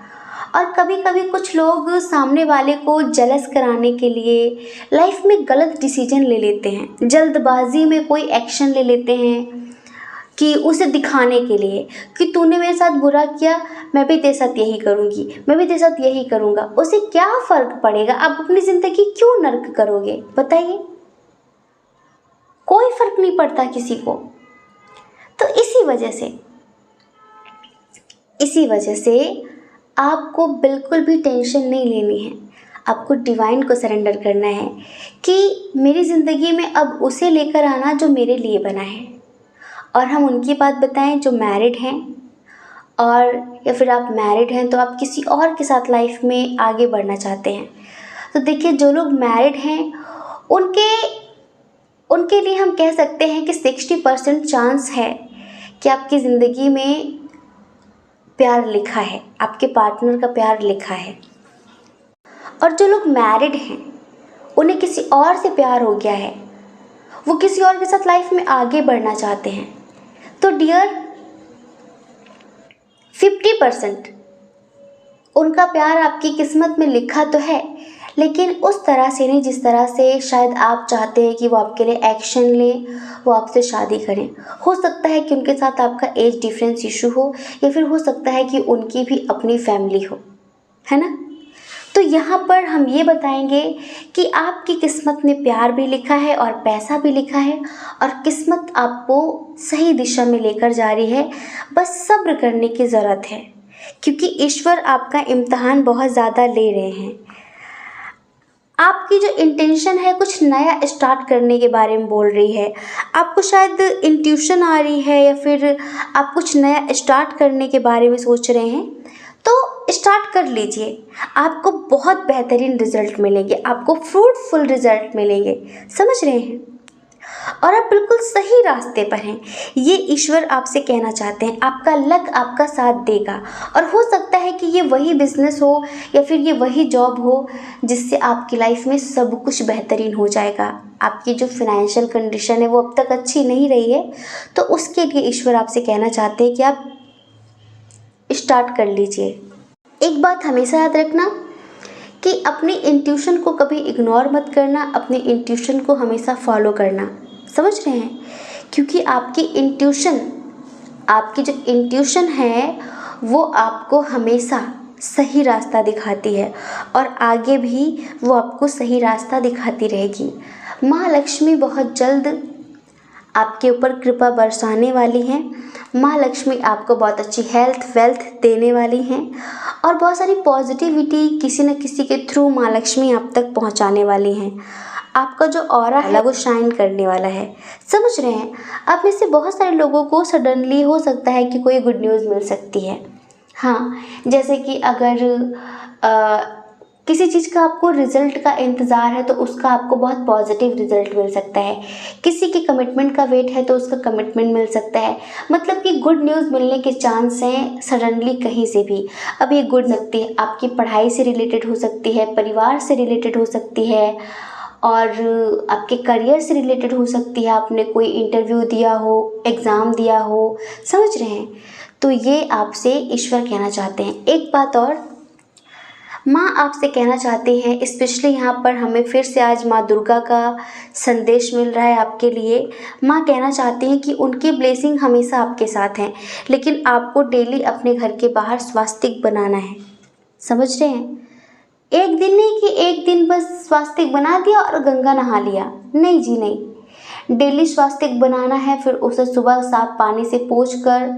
और कभी कभी कुछ लोग सामने वाले को जेलस कराने के लिए लाइफ में गलत डिसीजन ले लेते हैं, जल्दबाजी में कोई एक्शन ले लेते हैं कि उसे दिखाने के लिए कि तूने मेरे साथ बुरा किया, मैं भी तेरे साथ यही करूँगी, मैं भी तेरे साथ यही करूँगा। उसे क्या फ़र्क पड़ेगा, आप अपनी ज़िंदगी क्यों नर्क करोगे बताइए। कोई फ़र्क नहीं पड़ता किसी को। तो इसी वजह से आपको बिल्कुल भी टेंशन नहीं लेनी है। आपको डिवाइन को सरेंडर करना है कि मेरी ज़िंदगी में अब उसे लेकर आना जो मेरे लिए बना है। और हम उनकी बात बताएं जो मैरिड हैं, और या फिर आप मैरिड हैं तो आप किसी और के साथ लाइफ में आगे बढ़ना चाहते हैं। तो देखिए, जो लोग मैरिड हैं उनके लिए हम कह सकते हैं कि 60% चांस है कि आपकी ज़िंदगी में प्यार लिखा है, आपके पार्टनर का प्यार लिखा है। और जो लोग मैरिड हैं उन्हें किसी और से प्यार हो गया है, वो किसी और के साथ लाइफ में आगे बढ़ना चाहते हैं। तो डियर, 50% उनका प्यार आपकी किस्मत में लिखा तो है, लेकिन उस तरह से नहीं जिस तरह से शायद आप चाहते हैं कि वो आपके लिए एक्शन लें, वो आपसे शादी करें। हो सकता है कि उनके साथ आपका एज डिफरेंस इशू हो, या फिर हो सकता है कि उनकी भी अपनी फैमिली हो। है ना। तो यहाँ पर हम ये बताएंगे कि आपकी किस्मत में प्यार भी लिखा है और पैसा भी लिखा है, और किस्मत आपको सही दिशा में लेकर जा रही है। बस सब्र करने की ज़रूरत है, क्योंकि ईश्वर आपका इम्तहान बहुत ज़्यादा ले रहे हैं। आपकी जो इंटेंशन है कुछ नया स्टार्ट करने के बारे में बोल रही है। आपको शायद इंट्यूशन आ रही है, या फिर आप कुछ नया स्टार्ट करने के बारे में सोच रहे हैं, तो स्टार्ट कर लीजिए। आपको बहुत बेहतरीन रिजल्ट मिलेंगे, आपको फ्रूटफुल रिजल्ट मिलेंगे, समझ रहे हैं। और आप बिल्कुल सही रास्ते पर हैं, ये ईश्वर आपसे कहना चाहते हैं। आपका लक आपका साथ देगा, और हो सकता है कि ये वही बिजनेस हो या फिर ये वही जॉब हो जिससे आपकी लाइफ में सब कुछ बेहतरीन हो जाएगा। आपकी जो फाइनेंशियल कंडीशन है वो अब तक अच्छी नहीं रही है, तो उसके लिए ईश्वर आपसे कहना चाहते हैं कि आप स्टार्ट कर लीजिए। एक बात हमेशा याद रखना कि अपनी इंट्यूशन को कभी इग्नोर मत करना, अपनी इंट्यूशन को हमेशा फॉलो करना, समझ रहे हैं। क्योंकि आपकी जो इंट्यूशन है वो आपको हमेशा सही रास्ता दिखाती है, और आगे भी वो आपको सही रास्ता दिखाती रहेगी। माँ लक्ष्मी बहुत जल्द आपके ऊपर कृपा बरसाने वाली हैं। माँ लक्ष्मी आपको बहुत अच्छी हेल्थ वेल्थ देने वाली हैं, और बहुत सारी पॉजिटिविटी किसी न किसी के थ्रू माँ लक्ष्मी आप तक पहुँचाने वाली हैं। आपका जो ऑरा है वो शाइन करने वाला है, समझ रहे हैं। आप में से बहुत सारे लोगों को सडनली हो सकता है कि कोई गुड न्यूज़ मिल सकती है। हाँ, जैसे कि अगर किसी चीज़ का आपको रिजल्ट का इंतज़ार है तो उसका आपको बहुत पॉजिटिव रिजल्ट मिल सकता है। किसी की कमिटमेंट का वेट है तो उसका कमिटमेंट मिल सकता है। मतलब कि गुड न्यूज़ मिलने के चांस हैं सडनली कहीं से भी। अब ये गुड सकती है, आपकी पढ़ाई से रिलेटेड हो सकती है, परिवार से रिलेटेड हो सकती है, और आपके करियर से रिलेटेड हो सकती है। आपने कोई इंटरव्यू दिया हो, एग्ज़ाम दिया हो, समझ रहे हैं। तो ये आपसे ईश्वर कहना चाहते हैं। एक बात और, माँ आपसे कहना चाहती हैं, स्पेशली यहाँ पर हमें फिर से आज माँ दुर्गा का संदेश मिल रहा है आपके लिए। माँ कहना चाहती हैं कि उनकी ब्लेसिंग हमेशा आपके साथ हैं, लेकिन आपको डेली अपने घर के बाहर स्वास्तिक बनाना है, समझ रहे हैं। एक दिन नहीं कि एक दिन बस स्वास्तिक बना दिया और गंगा नहा लिया, नहीं जी नहीं। डेली स्वास्तिक बनाना है, फिर उसे सुबह साफ पानी से पोंछ कर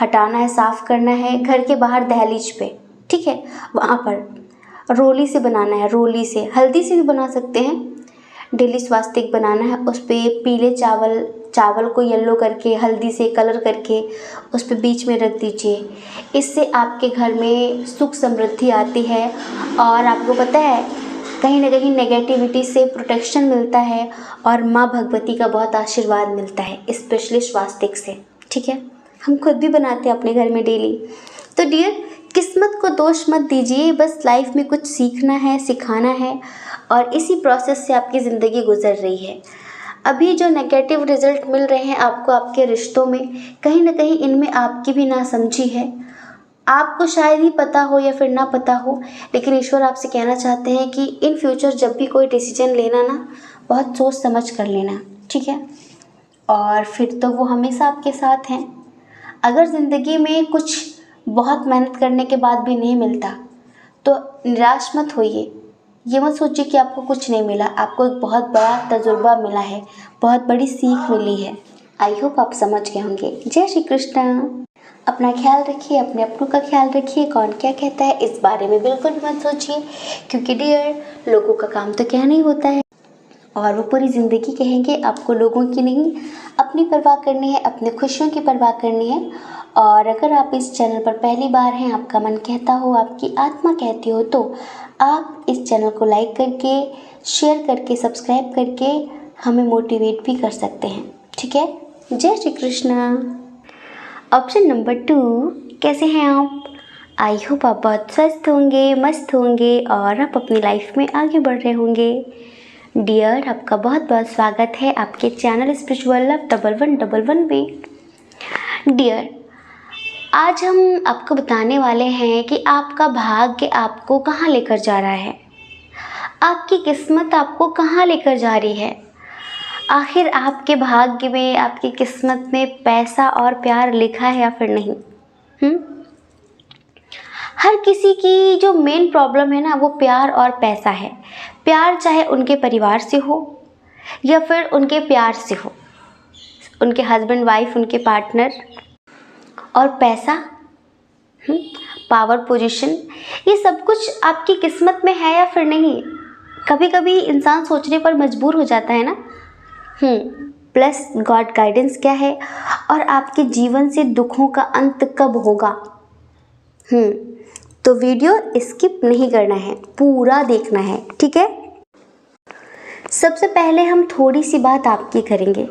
हटाना है, साफ़ करना है घर के बाहर दहलीज पे, ठीक है। वहाँ पर रोली से बनाना है, रोली से, हल्दी से भी बना सकते हैं। डेली स्वास्तिक बनाना है, उस पर पीले चावल को येलो करके हल्दी से कलर करके उस पर बीच में रख दीजिए। इससे आपके घर में सुख समृद्धि आती है, और आपको पता है कहीं ना कहीं नेगेटिविटी से प्रोटेक्शन मिलता है, और माँ भगवती का बहुत आशीर्वाद मिलता है, स्पेशली स्वास्तिक से, ठीक है। हम खुद भी बनाते हैं अपने घर में डेली। तो डियर, किस्मत को दोष मत दीजिए, बस लाइफ में कुछ सीखना है, सिखाना है, और इसी प्रोसेस से आपकी ज़िंदगी गुजर रही है। अभी जो नेगेटिव रिजल्ट मिल रहे हैं आपको आपके रिश्तों में, कहीं ना कहीं इनमें आपकी भी नासमझी है। आपको शायद ही पता हो या फिर ना पता हो, लेकिन ईश्वर आपसे कहना चाहते हैं कि इन फ्यूचर जब भी कोई डिसीजन लेना ना, बहुत सोच समझ कर लेना, ठीक है। और फिर तो वो हमेशा आपके साथ हैं। अगर ज़िंदगी में कुछ बहुत मेहनत करने के बाद भी नहीं मिलता तो निराश मत होइए। ये मत सोचिए कि आपको कुछ नहीं मिला, आपको एक बहुत बड़ा तजुर्बा मिला है, बहुत बड़ी सीख मिली है। आई होप आप समझ गए होंगे। जय श्री कृष्ण। अपना ख्याल रखिए, अपने अपनों का ख्याल रखिए। कौन क्या कहता है इस बारे में बिल्कुल भी मत सोचिए, क्योंकि डियर, लोगों का काम तो कहना ही होता है, और वो पूरी ज़िंदगी कहेंगे। आपको लोगों की नहीं, अपनी परवाह करनी है, अपनी खुशियों की परवाह करनी है। और अगर आप इस चैनल पर पहली बार हैं, आपका मन कहता हो, आपकी आत्मा कहती हो, तो आप इस चैनल को लाइक करके, शेयर करके, सब्सक्राइब करके हमें मोटिवेट भी कर सकते हैं, ठीक है। जय श्री कृष्ण। ऑप्शन नंबर 2, कैसे हैं आप? आई होप आप बहुत स्वस्थ होंगे, मस्त होंगे, और आप अपनी लाइफ में आगे बढ़ रहे होंगे। डियर, आपका बहुत बहुत स्वागत है आपके चैनल स्पिरिचुअल लव 1111 पे। डियर, आज हम आपको बताने वाले हैं कि आपका भाग्य आपको कहाँ लेकर जा रहा है, आपकी किस्मत आपको कहाँ लेकर जा रही है। आखिर आपके भाग्य में, आपकी किस्मत में पैसा और प्यार लिखा है या फिर नहीं? हर किसी की जो मेन प्रॉब्लम है ना वो प्यार और पैसा है। प्यार चाहे उनके परिवार से हो या फिर उनके प्यार से हो, उनके हस्बैंड वाइफ, उनके पार्टनर। और पैसा, पावर, पोजीशन, ये सब कुछ आपकी किस्मत में है या फिर नहीं, कभी कभी इंसान सोचने पर मजबूर हो जाता है ना। प्लस गॉड गाइडेंस क्या है और आपके जीवन से दुखों का अंत कब होगा। तो वीडियो स्किप नहीं करना है, पूरा देखना है, ठीक है। सबसे पहले हम थोड़ी सी बात आपकी करेंगे,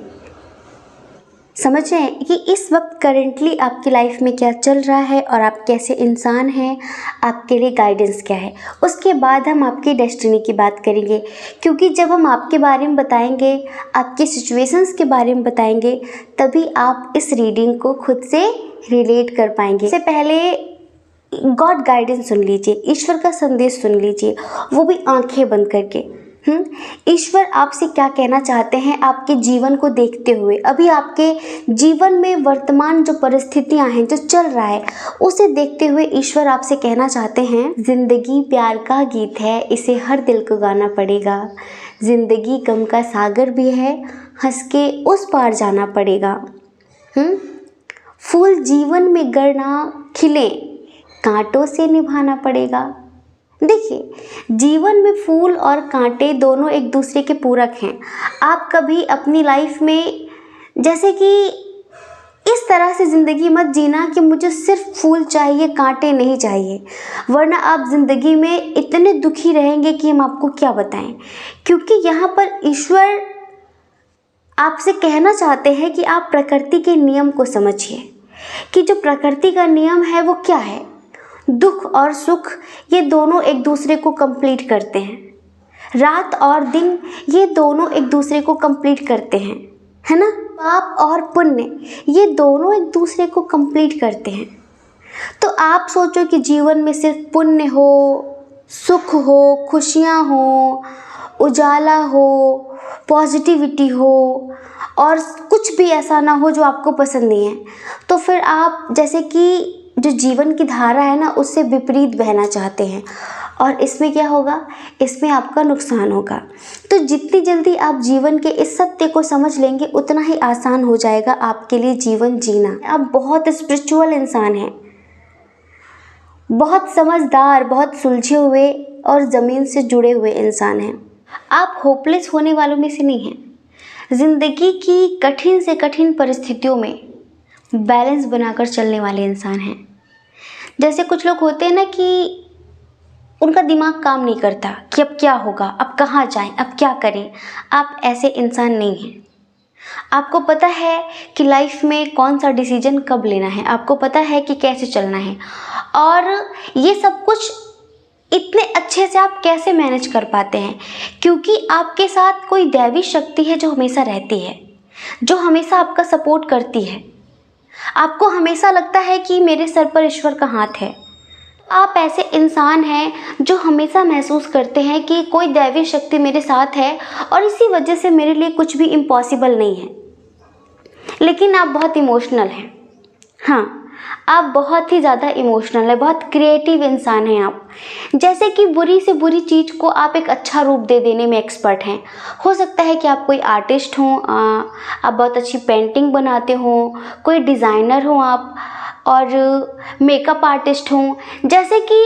समझ रहे हैं कि इस वक्त करेंटली आपकी लाइफ में क्या चल रहा है और आप कैसे इंसान हैं, आपके लिए गाइडेंस क्या है। उसके बाद हम आपकी डेस्टिनी की बात करेंगे, क्योंकि जब हम आपके बारे में बताएंगे, आपके सिचुएशंस के बारे में बताएंगे, तभी आप इस रीडिंग को खुद से रिलेट कर पाएंगे। इससे पहले गॉड गाइडेंस सुन लीजिए, ईश्वर का संदेश सुन लीजिए, वो भी आंखें बंद करके। ईश्वर आपसे क्या कहना चाहते हैं आपके जीवन को देखते हुए। अभी आपके जीवन में वर्तमान जो परिस्थितियां हैं, जो चल रहा है, उसे देखते हुए ईश्वर आपसे कहना चाहते हैं, जिंदगी प्यार का गीत है, इसे हर दिल को गाना पड़ेगा। जिंदगी गम का सागर भी है, हंस के उस पार जाना पड़ेगा। फूल जीवन में गढ़ना खिले, कांटों से निभाना पड़ेगा। देखिए, जीवन में फूल और कांटे दोनों एक दूसरे के पूरक हैं। आप कभी अपनी लाइफ में जैसे कि इस तरह से ज़िंदगी मत जीना कि मुझे सिर्फ फूल चाहिए, कांटे नहीं चाहिए, वरना आप ज़िंदगी में इतने दुखी रहेंगे कि हम आपको क्या बताएं। क्योंकि यहाँ पर ईश्वर आपसे कहना चाहते हैं कि आप प्रकृति के नियम को समझिए, कि जो प्रकृति का नियम है वो क्या है। दुख और सुख ये दोनों एक दूसरे को कंप्लीट करते हैं। रात और दिन ये दोनों एक दूसरे को कंप्लीट करते हैं, है ना। पाप और पुण्य ये दोनों एक दूसरे को कंप्लीट करते हैं। तो आप सोचो कि जीवन में सिर्फ पुण्य हो, सुख हो, खुशियाँ हो, उजाला हो, पॉजिटिविटी हो और कुछ भी ऐसा ना हो जो आपको पसंद नहीं है, तो फिर आप जैसे कि जो जीवन की धारा है ना, उससे विपरीत बहना चाहते हैं। और इसमें क्या होगा, इसमें आपका नुकसान होगा। तो जितनी जल्दी आप जीवन के इस सत्य को समझ लेंगे, उतना ही आसान हो जाएगा आपके लिए जीवन जीना। आप बहुत स्पिरिचुअल इंसान हैं, बहुत समझदार, बहुत सुलझे हुए और ज़मीन से जुड़े हुए इंसान हैं। आप होपलेस होने वालों में से नहीं हैं। ज़िंदगी की कठिन से कठिन परिस्थितियों में बैलेंस बनाकर चलने वाले इंसान हैं। जैसे कुछ लोग होते हैं ना कि उनका दिमाग काम नहीं करता कि अब क्या होगा, अब कहाँ जाएं, अब क्या करें। आप ऐसे इंसान नहीं हैं। आपको पता है कि लाइफ में कौन सा डिसीजन कब लेना है, आपको पता है कि कैसे चलना है, और ये सब कुछ इतने अच्छे से आप कैसे मैनेज कर पाते हैं, क्योंकि आपके साथ कोई दैवी शक्ति है जो हमेशा रहती है, जो हमेशा आपका सपोर्ट करती है। आपको हमेशा लगता है कि मेरे सर पर ईश्वर का हाथ है। आप ऐसे इंसान हैं जो हमेशा महसूस करते हैं कि कोई दैवी शक्ति मेरे साथ है और इसी वजह से मेरे लिए कुछ भी इम्पॉसिबल नहीं है। लेकिन आप बहुत इमोशनल हैं। हाँ, आप बहुत ही ज़्यादा इमोशनल है, बहुत क्रिएटिव इंसान हैं आप। जैसे कि बुरी से बुरी चीज़ को आप एक अच्छा रूप दे देने में एक्सपर्ट हैं। हो सकता है कि आप कोई आर्टिस्ट हों, आप बहुत अच्छी पेंटिंग बनाते हों, कोई डिज़ाइनर हों आप, और मेकअप आर्टिस्ट हों। जैसे कि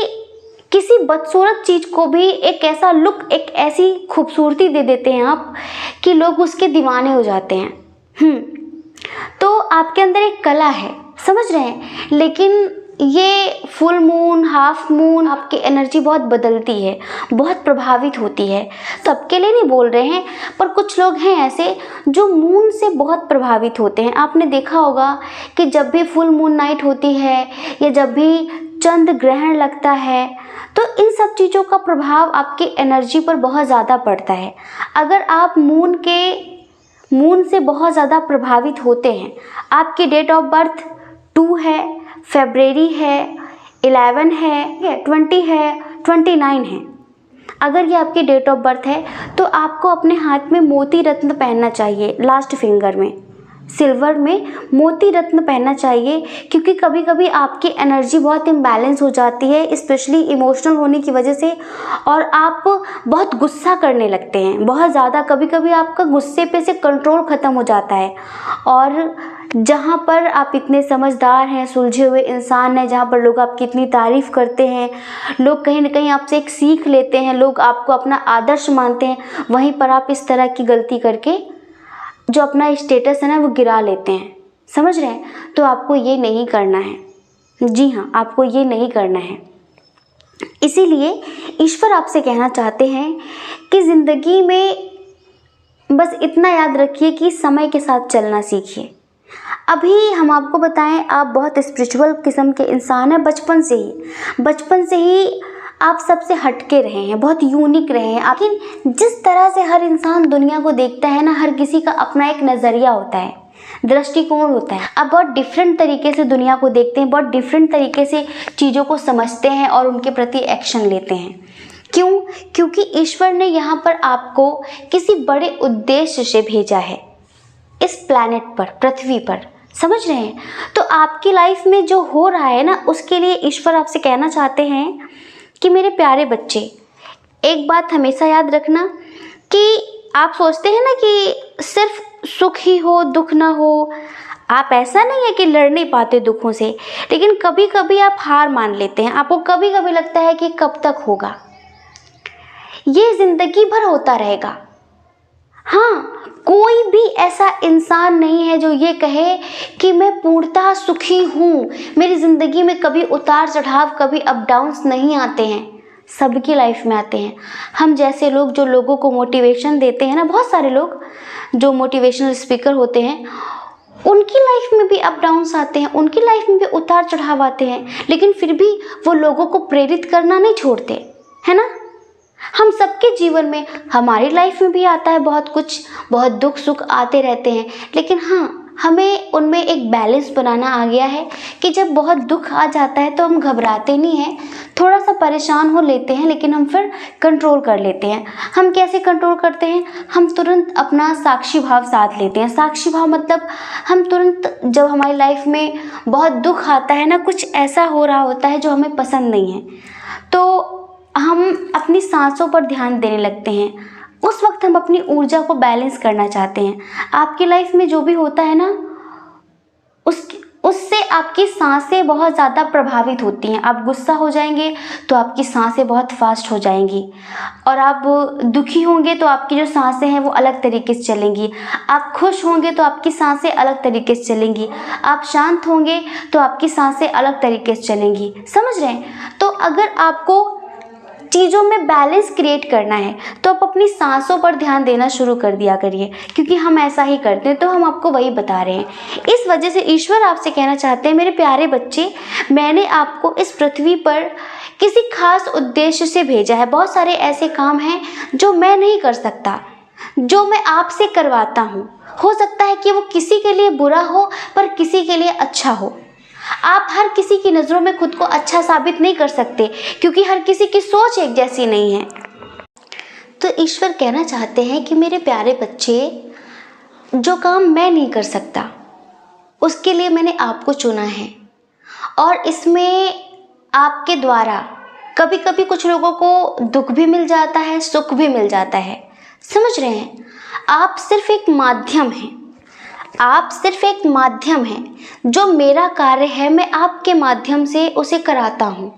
किसी बदसूरत चीज़ को भी एक ऐसा लुक, एक ऐसी खूबसूरती दे देते हैं आप कि लोग उसके दीवाने हो जाते हैं। तो आपके अंदर एक कला है, समझ रहे हैं। लेकिन ये फुल मून, हाफ मून आपकी एनर्जी बहुत बदलती है, बहुत प्रभावित होती है। सबके लिए नहीं बोल रहे हैं, पर कुछ लोग हैं ऐसे जो मून से बहुत प्रभावित होते हैं। आपने देखा होगा कि जब भी फुल मून नाइट होती है या जब भी चंद्र ग्रहण लगता है, तो इन सब चीज़ों का प्रभाव आपकी एनर्जी पर बहुत ज़्यादा पड़ता है। अगर आप मून से बहुत ज़्यादा प्रभावित होते हैं, आपकी डेट ऑफ बर्थ 2 है, फरवरी है, 11 है, 20 है, 29 है, अगर ये आपकी डेट ऑफ बर्थ है, तो आपको अपने हाथ में मोती रत्न पहनना चाहिए लास्ट फिंगर में। सिल्वर में मोती रत्न पहनना चाहिए, क्योंकि कभी कभी आपकी एनर्जी बहुत इम्बैलेंस हो जाती है, स्पेशली इमोशनल होने की वजह से, और आप बहुत गुस्सा करने लगते हैं बहुत ज़्यादा। कभी कभी आपका गुस्से पे से कंट्रोल ख़त्म हो जाता है, और जहाँ पर आप इतने समझदार हैं, सुलझे हुए इंसान हैं, जहाँ पर लोग आपकी इतनी तारीफ़ करते हैं, लोग कहीं ना कहीं आपसे एक सीख लेते हैं, लोग आपको अपना आदर्श मानते हैं, वहीं पर आप इस तरह की गलती करके जो अपना स्टेटस है ना वो गिरा लेते हैं। समझ रहे हैं? तो आपको ये नहीं करना है। जी हाँ, आपको ये नहीं करना है। इसीलिए ईश्वर आपसे कहना चाहते हैं कि ज़िंदगी में बस इतना याद रखिए कि समय के साथ चलना सीखिए। अभी हम आपको बताएं, आप बहुत स्पिरिचुअल किस्म के इंसान हैं बचपन से ही आप सबसे हटके रहे हैं, बहुत यूनिक रहे हैं। लेकिन जिस तरह से हर इंसान दुनिया को देखता है ना, हर किसी का अपना एक नज़रिया होता है, दृष्टिकोण होता है। आप बहुत डिफरेंट तरीके से दुनिया को देखते हैं, बहुत डिफरेंट तरीके से चीज़ों को समझते हैं और उनके प्रति एक्शन लेते हैं। क्यों? क्योंकि ईश्वर ने यहाँ पर आपको किसी बड़े उद्देश्य से भेजा है इस प्लैनेट पर, पृथ्वी पर। समझ रहे हैं? तो आपकी लाइफ में जो हो रहा है ना, उसके लिए ईश्वर आपसे कहना चाहते हैं कि मेरे प्यारे बच्चे, एक बात हमेशा याद रखना कि आप सोचते हैं ना कि सिर्फ सुख ही हो, दुख ना हो। आप ऐसा नहीं है कि लड़ नहीं पाते दुखों से, लेकिन कभी कभी आप हार मान लेते हैं। आपको कभी कभी लगता है कि कब तक होगा, ये ज़िंदगी भर होता रहेगा। हाँ, कोई भी ऐसा इंसान नहीं है जो ये कहे कि मैं पूर्णतः सुखी हूँ, मेरी ज़िंदगी में कभी उतार चढ़ाव, कभी अप डाउन्स नहीं आते हैं। सबकी लाइफ में आते हैं। हम जैसे लोग जो लोगों को मोटिवेशन देते हैं ना, बहुत सारे लोग जो मोटिवेशनल स्पीकर होते हैं, उनकी लाइफ में भी अप डाउन्स आते हैं, उनकी लाइफ में भी उतार चढ़ाव आते हैं, लेकिन फिर भी वो लोगों को प्रेरित करना नहीं छोड़ते, है ना। हम सबके जीवन में, हमारी लाइफ में भी आता है बहुत कुछ, बहुत दुख सुख आते रहते हैं, लेकिन हाँ, हमें उनमें एक बैलेंस बनाना आ गया है कि जब बहुत दुख आ जाता है तो हम घबराते नहीं हैं, थोड़ा सा परेशान हो लेते हैं, लेकिन हम फिर कंट्रोल कर लेते हैं। हम कैसे कंट्रोल करते हैं? हम तुरंत अपना साक्षी भाव साथ लेते हैं। साक्षी भाव मतलब हम तुरंत, जब हमारी लाइफ में बहुत दुख आता है ना, कुछ ऐसा हो रहा होता है जो हमें पसंद नहीं है, तो हम अपनी सांसों पर ध्यान देने लगते हैं। उस वक्त हम अपनी ऊर्जा को बैलेंस करना चाहते हैं। आपकी लाइफ में जो भी होता है ना, उससे आपकी सांसें बहुत ज़्यादा प्रभावित होती हैं। आप गुस्सा हो जाएंगे तो आपकी सांसें बहुत फास्ट हो जाएंगी, और आप दुखी होंगे तो आपकी जो सांसें हैं वो अलग तरीके से चलेंगी। आप खुश होंगे तो आपकी सांसें अलग तरीके से चलेंगी। आप शांत होंगे तो आपकी सांसें अलग तरीके से चलेंगी। समझ रहे हैं? तो अगर आपको चीज़ों में बैलेंस क्रिएट करना है तो आप अपनी सांसों पर ध्यान देना शुरू कर दिया करिए, क्योंकि हम ऐसा ही करते हैं, तो हम आपको वही बता रहे हैं। इस वजह से ईश्वर आपसे कहना चाहते हैं, मेरे प्यारे बच्चे, मैंने आपको इस पृथ्वी पर किसी खास उद्देश्य से भेजा है। बहुत सारे ऐसे काम हैं जो मैं नहीं कर सकता, जो मैं आपसे करवाता हूँ। हो सकता है कि वो किसी के लिए बुरा हो, पर किसी के लिए अच्छा हो। आप हर किसी की नज़रों में खुद को अच्छा साबित नहीं कर सकते, क्योंकि हर किसी की सोच एक जैसी नहीं है। तो ईश्वर कहना चाहते हैं कि मेरे प्यारे बच्चे, जो काम मैं नहीं कर सकता उसके लिए मैंने आपको चुना है, और इसमें आपके द्वारा कभी कभी कुछ लोगों को दुख भी मिल जाता है, सुख भी मिल जाता है। समझ रहे हैं? आप सिर्फ एक माध्यम हैं। आप सिर्फ एक माध्यम हैं। जो मेरा कार्य है मैं आपके माध्यम से उसे कराता हूँ।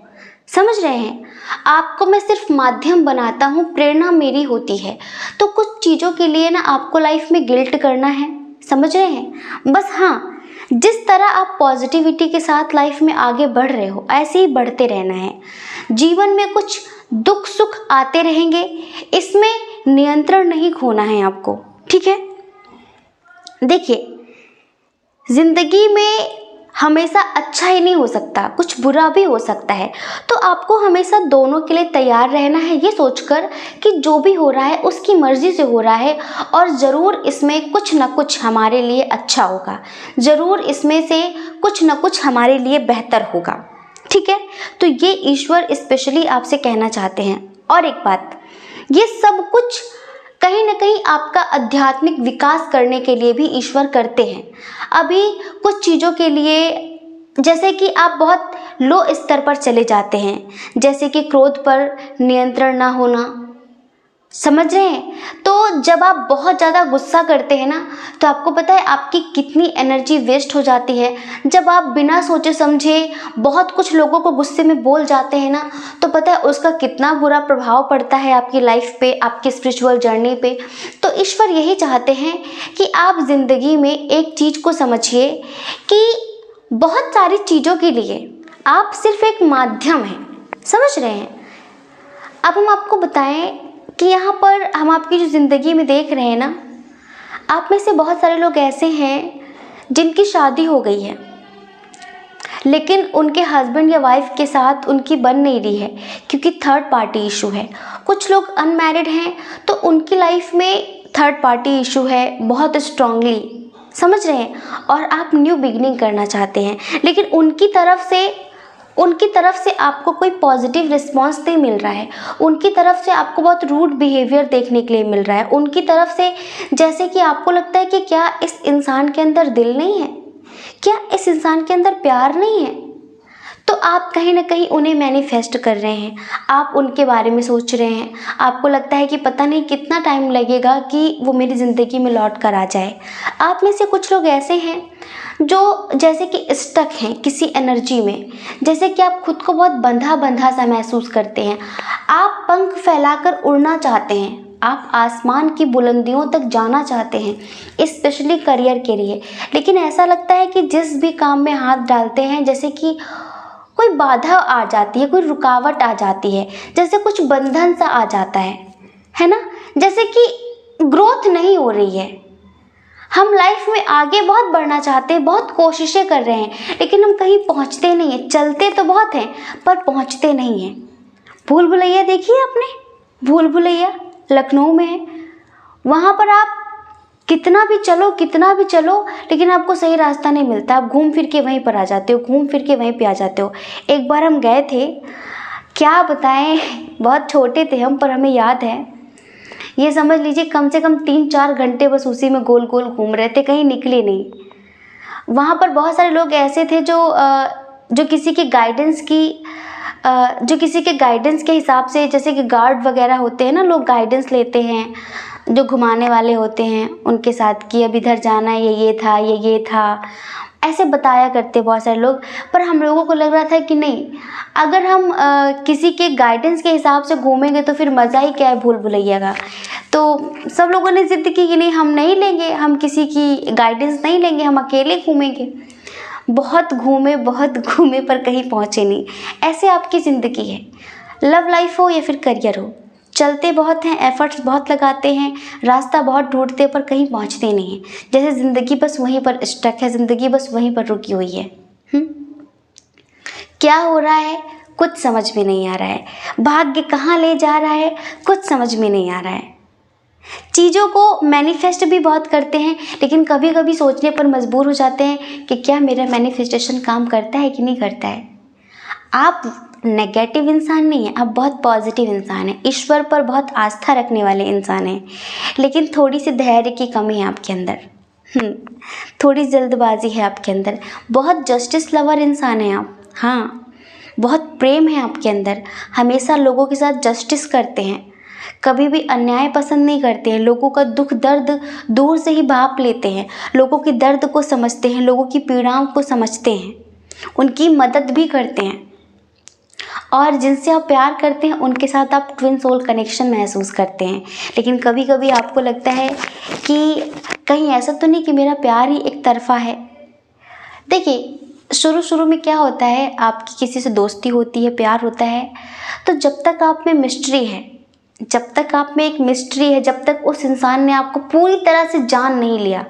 समझ रहे हैं? आपको मैं सिर्फ माध्यम बनाता हूँ, प्रेरणा मेरी होती है। तो कुछ चीज़ों के लिए ना आपको लाइफ में गिल्ट करना है। समझ रहे हैं? बस हाँ, जिस तरह आप पॉजिटिविटी के साथ लाइफ में आगे बढ़ रहे हो, ऐसे ही बढ़ते रहना है। जीवन में कुछ दुख सुख आते रहेंगे, इसमें नियंत्रण नहीं खोना है आपको। ठीक है? देखिए, जिंदगी में हमेशा अच्छा ही नहीं हो सकता, कुछ बुरा भी हो सकता है। तो आपको हमेशा दोनों के लिए तैयार रहना है, ये सोचकर कि जो भी हो रहा है उसकी मर्जी से हो रहा है, और ज़रूर इसमें कुछ ना कुछ हमारे लिए अच्छा होगा, ज़रूर इसमें से कुछ ना कुछ हमारे लिए बेहतर होगा। ठीक है? तो ये ईश्वर स्पेशली आपसे कहना चाहते हैं। और एक बात, ये सब कुछ कहीं ना कहीं आपका आध्यात्मिक विकास करने के लिए भी ईश्वर करते हैं। अभी कुछ चीज़ों के लिए, जैसे कि आप बहुत लो स्तर पर चले जाते हैं, जैसे कि क्रोध पर नियंत्रण ना होना, समझ रहे हैं? तो जब आप बहुत ज़्यादा गुस्सा करते हैं ना, तो आपको पता है आपकी कितनी एनर्जी वेस्ट हो जाती है। जब आप बिना सोचे समझे बहुत कुछ लोगों को गुस्से में बोल जाते हैं ना, तो पता है उसका कितना बुरा प्रभाव पड़ता है आपकी लाइफ पे, आपकी स्पिरिचुअल जर्नी पे। तो ईश्वर यही चाहते हैं कि आप ज़िंदगी में एक चीज़ को समझिए कि बहुत सारी चीज़ों के लिए आप सिर्फ एक माध्यम हैं, समझ रहे हैं? अब हम आपको बताएं कि यहाँ पर हम आपकी जो ज़िंदगी में देख रहे हैं ना, आप में से बहुत सारे लोग ऐसे हैं जिनकी शादी हो गई है, लेकिन उनके हस्बैंड या वाइफ के साथ उनकी बन नहीं रही है क्योंकि थर्ड पार्टी इशू है। कुछ लोग अनमैरिड हैं तो उनकी लाइफ में थर्ड पार्टी इशू है बहुत स्ट्रांगली, समझ रहे हैं? और आप न्यू बिगिनिंग करना चाहते हैं, लेकिन उनकी तरफ से आपको कोई पॉजिटिव रिस्पांस नहीं मिल रहा है। उनकी तरफ से आपको बहुत रूड बिहेवियर देखने के लिए मिल रहा है। उनकी तरफ से जैसे कि आपको लगता है कि क्या इस इंसान के अंदर दिल नहीं है, क्या इस इंसान के अंदर प्यार नहीं है। तो आप कहीं ना कहीं उन्हें मैनिफेस्ट कर रहे हैं, आप उनके बारे में सोच रहे हैं। आपको लगता है कि पता नहीं कितना टाइम लगेगा कि वो मेरी ज़िंदगी में लौट कर आ जाए। आप में से कुछ लोग ऐसे हैं जो जैसे कि स्टक हैं किसी एनर्जी में, जैसे कि आप खुद को बहुत बंधा बंधा सा महसूस करते हैं। आप पंख फैलाकर उड़ना चाहते हैं, आप आसमान की बुलंदियों तक जाना चाहते हैं, स्पेशली करियर के लिए। लेकिन ऐसा लगता है कि जिस भी काम में हाथ डालते हैं, जैसे कि कोई बाधा आ जाती है, कोई रुकावट आ जाती है, जैसे कुछ बंधन सा आ जाता है ना? जैसे कि ग्रोथ नहीं हो रही है। हम लाइफ में आगे बहुत बढ़ना चाहते हैं, बहुत कोशिशें कर रहे हैं, लेकिन हम कहीं पहुंचते नहीं हैं। चलते तो बहुत हैं पर पहुंचते नहीं हैं। भूल भुलैया देखिए आपने? भूल भुलैया लखनऊ में है। वहाँ पर आप कितना भी चलो, लेकिन आपको सही रास्ता नहीं मिलता। आप घूम फिर के वहीं पर आ जाते हो, घूम फिर के वहीं पे आ जाते हो। एक बार हम गए थे, क्या बताएं, बहुत छोटे थे हम, पर हमें याद है, ये समझ लीजिए कम से कम 3-4 घंटे बस उसी में गोल गोल घूम रहे थे, कहीं निकले नहीं। वहाँ पर बहुत सारे लोग ऐसे थे जो किसी के गाइडेंस के हिसाब से, जैसे कि गार्ड वगैरह होते हैं ना, लोग गाइडेंस लेते हैं, जो घुमाने वाले होते हैं उनके साथ कि अब इधर जाना है, ये था, ऐसे बताया करते बहुत सारे लोग। पर हम लोगों को लग रहा था कि नहीं, अगर हम किसी के गाइडेंस के हिसाब से घूमेंगे तो फिर मज़ा ही क्या है भूल भुलैया का। तो सब लोगों ने ज़िद की कि नहीं, हम नहीं लेंगे, हम किसी की गाइडेंस नहीं लेंगे, हम अकेले घूमेंगे। बहुत घूमे पर कहीं पहुँचे नहीं। ऐसे आपकी ज़िंदगी है, लव लाइफ हो या फिर करियर हो, चलते बहुत हैं, एफर्ट्स बहुत लगाते हैं, रास्ता बहुत ढूंढते पर कहीं पहुंचते नहीं हैं। जैसे ज़िंदगी बस वहीं पर स्टक है, ज़िंदगी बस वहीं पर रुकी हुई है। क्या हो रहा है कुछ समझ में नहीं आ रहा है, भाग्य कहाँ ले जा रहा है कुछ समझ में नहीं आ रहा है। चीज़ों को मैनिफेस्ट भी बहुत करते हैं, लेकिन कभी कभी सोचने पर मजबूर हो जाते हैं कि क्या मेरा मैनिफेस्टेशन काम करता है कि नहीं करता है। आप नेगेटिव इंसान नहीं है, आप बहुत पॉजिटिव इंसान हैं, ईश्वर पर बहुत आस्था रखने वाले इंसान हैं, लेकिन थोड़ी सी धैर्य की कमी है आपके अंदर। थोड़ी जल्दबाजी है आपके अंदर। बहुत जस्टिस लवर इंसान हैं आप, हाँ, बहुत प्रेम है आपके अंदर, हमेशा लोगों के साथ जस्टिस करते हैं, कभी भी अन्याय पसंद नहीं करते हैं, लोगों का दुख दर्द दूर से ही भाप लेते हैं, लोगों के दर्द को समझते हैं, लोगों की पीड़ाओं को समझते हैं, उनकी मदद भी करते हैं। और जिनसे आप प्यार करते हैं उनके साथ आप ट्विन सोल कनेक्शन महसूस करते हैं। लेकिन कभी कभी आपको लगता है कि कहीं ऐसा तो नहीं कि मेरा प्यार ही एक तरफा है। देखिए, शुरू में क्या होता है, आपकी किसी से दोस्ती होती है, प्यार होता है, तो जब तक आप में मिस्ट्री है, जब तक आप में एक मिस्ट्री है, जब तक उस इंसान ने आपको पूरी तरह से जान नहीं लिया,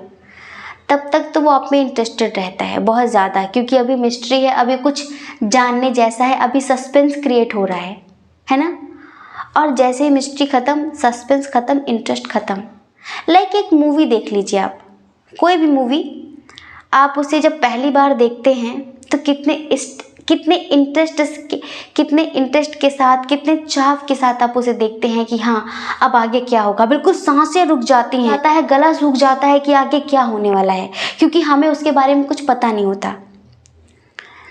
तब तक तो वो आप में इंटरेस्टेड रहता है बहुत ज़्यादा, क्योंकि अभी मिस्ट्री है, अभी कुछ जानने जैसा है, अभी सस्पेंस क्रिएट हो रहा है ना। और जैसे ही मिस्ट्री ख़त्म, सस्पेंस ख़त्म, इंटरेस्ट ख़त्म। लाइक एक मूवी देख लीजिए आप, कोई भी मूवी, आप उसे जब पहली बार देखते हैं तो कितने इंटरेस्ट के साथ, कितने चाव के साथ आप उसे देखते हैं कि हाँ अब आगे क्या होगा। बिल्कुल सांसें रुक जाती हैं, आता है गला सूख जाता है कि आगे क्या होने वाला है, क्योंकि हमें उसके बारे में कुछ पता नहीं होता।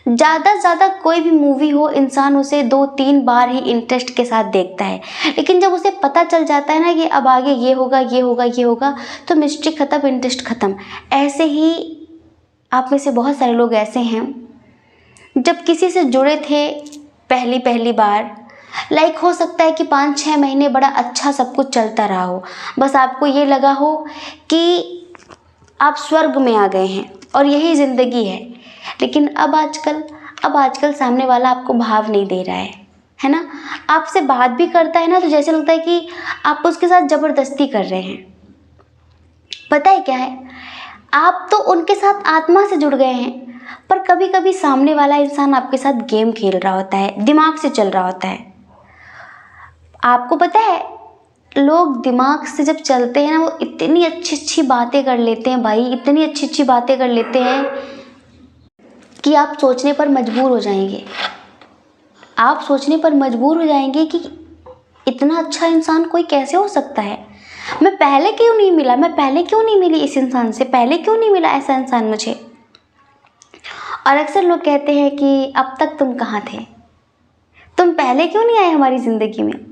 ज़्यादा से ज़्यादा कोई भी मूवी हो, इंसान उसे 2-3 बार ही इंटरेस्ट के साथ देखता है, लेकिन जब उसे पता चल जाता है ना कि अब आगे ये होगा, ये होगा, ये होगा, तो मिस्ट्री ख़त्म, इंटरेस्ट ख़त्म। ऐसे ही आप में से बहुत सारे लोग ऐसे हैं, जब किसी से जुड़े थे पहली बार, लाइक हो सकता है कि 5-6 महीने बड़ा अच्छा सब कुछ चलता रहा हो, बस आपको ये लगा हो कि आप स्वर्ग में आ गए हैं और यही ज़िंदगी है। लेकिन अब आजकल सामने वाला आपको भाव नहीं दे रहा है ना। आपसे बात भी करता है ना तो जैसे लगता है कि आप उसके साथ ज़बरदस्ती कर रहे हैं। पता है क्या है, आप तो उनके साथ आत्मा से जुड़ गए हैं, पर कभी कभी सामने वाला इंसान आपके साथ गेम खेल रहा होता है, दिमाग से चल रहा होता है। आपको पता है, लोग दिमाग से जब चलते हैं ना, वो इतनी अच्छी बातें कर लेते हैं भाई, इतनी अच्छी बातें कर लेते हैं कि आप सोचने पर मजबूर हो जाएंगे। आप सोचने पर मजबूर हो जाएंगे कि इतना अच्छा इंसान कोई कैसे हो सकता है। मैं पहले क्यों नहीं मिला, मैं पहले क्यों नहीं मिली इस इंसान से, पहले क्यों नहीं मिला ऐसा इंसान मुझे। और अक्सर लोग कहते हैं कि अब तक तुम कहाँ थे, तुम पहले क्यों नहीं आए हमारी ज़िंदगी में।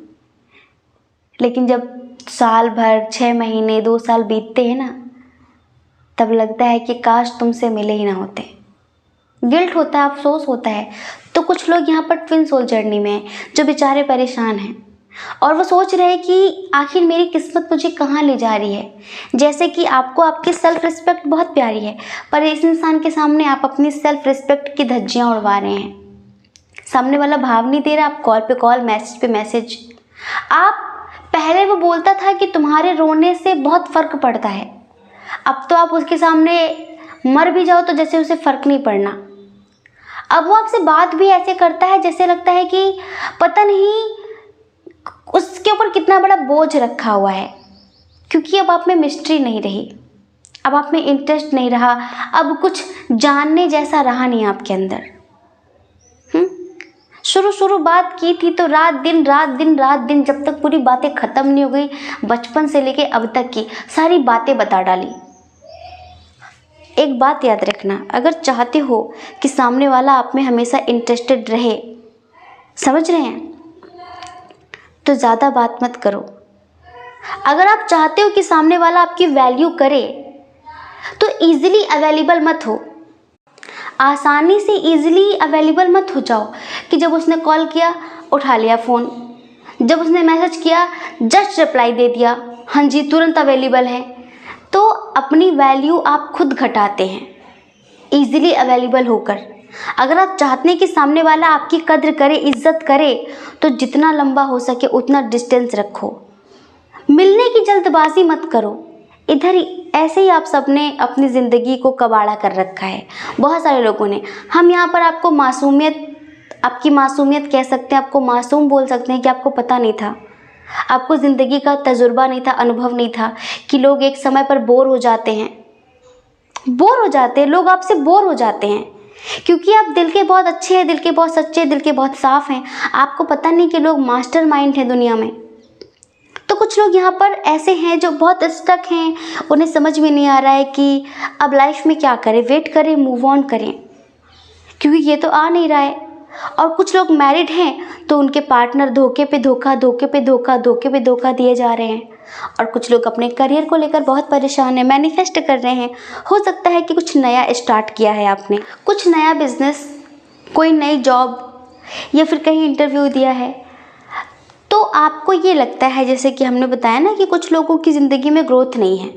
लेकिन जब साल भर, 6 महीने, 2 साल बीतते हैं ना, तब लगता है कि काश तुमसे मिले ही ना होते। गिल्ट होता है, अफसोस होता है। तो कुछ लोग यहाँ पर ट्विन सोल जर्नी में हैं, जो बेचारे परेशान हैं और वो सोच रहे हैं कि आखिर मेरी किस्मत मुझे कहाँ ले जा रही है। जैसे कि आपको आपकी सेल्फ रिस्पेक्ट बहुत प्यारी है, पर इस इंसान के सामने आप अपनी सेल्फ रिस्पेक्ट की धज्जियाँ उड़वा रहे हैं। सामने वाला भाव नहीं दे रहा, आप कॉल पे कॉल, मैसेज पे मैसेज। आप पहले वो बोलता था कि तुम्हारे रोने से बहुत फ़र्क पड़ता है, अब तो आप उसके सामने मर भी जाओ तो जैसे उसे फ़र्क नहीं पड़ना। अब वो आपसे बात भी ऐसे करता है जैसे लगता है कि पता नहीं उसके ऊपर कितना बड़ा बोझ रखा हुआ है, क्योंकि अब आप में मिस्ट्री नहीं रही, अब आप में इंटरेस्ट नहीं रहा, अब कुछ जानने जैसा रहा नहीं आपके अंदर। शुरू बात की थी तो रात दिन, जब तक पूरी बातें ख़त्म नहीं हो गई, बचपन से लेके अब तक की सारी बातें बता डाली। एक बात याद रखना, अगर चाहते हो कि सामने वाला आप में हमेशा इंटरेस्टेड रहे, समझ रहे हैं, तो ज़्यादा बात मत करो। अगर आप चाहते हो कि सामने वाला आपकी वैल्यू करे, तो ईजिली अवेलेबल मत हो, आसानी से ईजिली अवेलेबल मत हो जाओ कि जब उसने कॉल किया उठा लिया फ़ोन, जब उसने मैसेज किया जस्ट रिप्लाई दे दिया, हाँ जी तुरंत अवेलेबल है। तो अपनी वैल्यू आप खुद घटाते हैं ईजिली अवेलेबल होकर। अगर आप चाहते हैं कि सामने वाला आपकी कद्र करे, इज्जत करे, तो जितना लंबा हो सके उतना डिस्टेंस रखो, मिलने की जल्दबाजी मत करो। इधर ही ऐसे ही आप सबने अपनी ज़िंदगी को कबाड़ा कर रखा है, बहुत सारे लोगों ने। हम यहाँ पर आपको आपकी मासूमियत कह सकते हैं, आपको मासूम बोल सकते हैं कि आपको पता नहीं था, आपको ज़िंदगी का तजुर्बा नहीं था, अनुभव नहीं था कि लोग एक समय पर बोर हो जाते हैं, लोग आपसे बोर हो जाते हैं, क्योंकि आप दिल के बहुत अच्छे हैं, दिल के बहुत सच्चे, दिल के बहुत साफ़ हैं। आपको पता नहीं कि लोग मास्टरमाइंड हैं दुनिया में। तो कुछ लोग यहाँ पर ऐसे हैं जो बहुत स्टक हैं, उन्हें समझ में नहीं आ रहा है कि अब लाइफ में क्या करें, वेट करें, मूव ऑन करें, क्योंकि ये तो आ नहीं रहा है। और कुछ लोग मैरिड हैं तो उनके पार्टनर धोखे पे धोखा दिए जा रहे हैं। और कुछ लोग अपने करियर को लेकर बहुत परेशान हैं, मैनिफेस्ट कर रहे हैं। हो सकता है कि कुछ नया स्टार्ट किया है आपने, कुछ नया बिजनेस, कोई नई जॉब, या फिर कहीं इंटरव्यू दिया है, तो आपको ये लगता है, जैसे कि हमने बताया ना कि कुछ लोगों की ज़िंदगी में ग्रोथ नहीं है,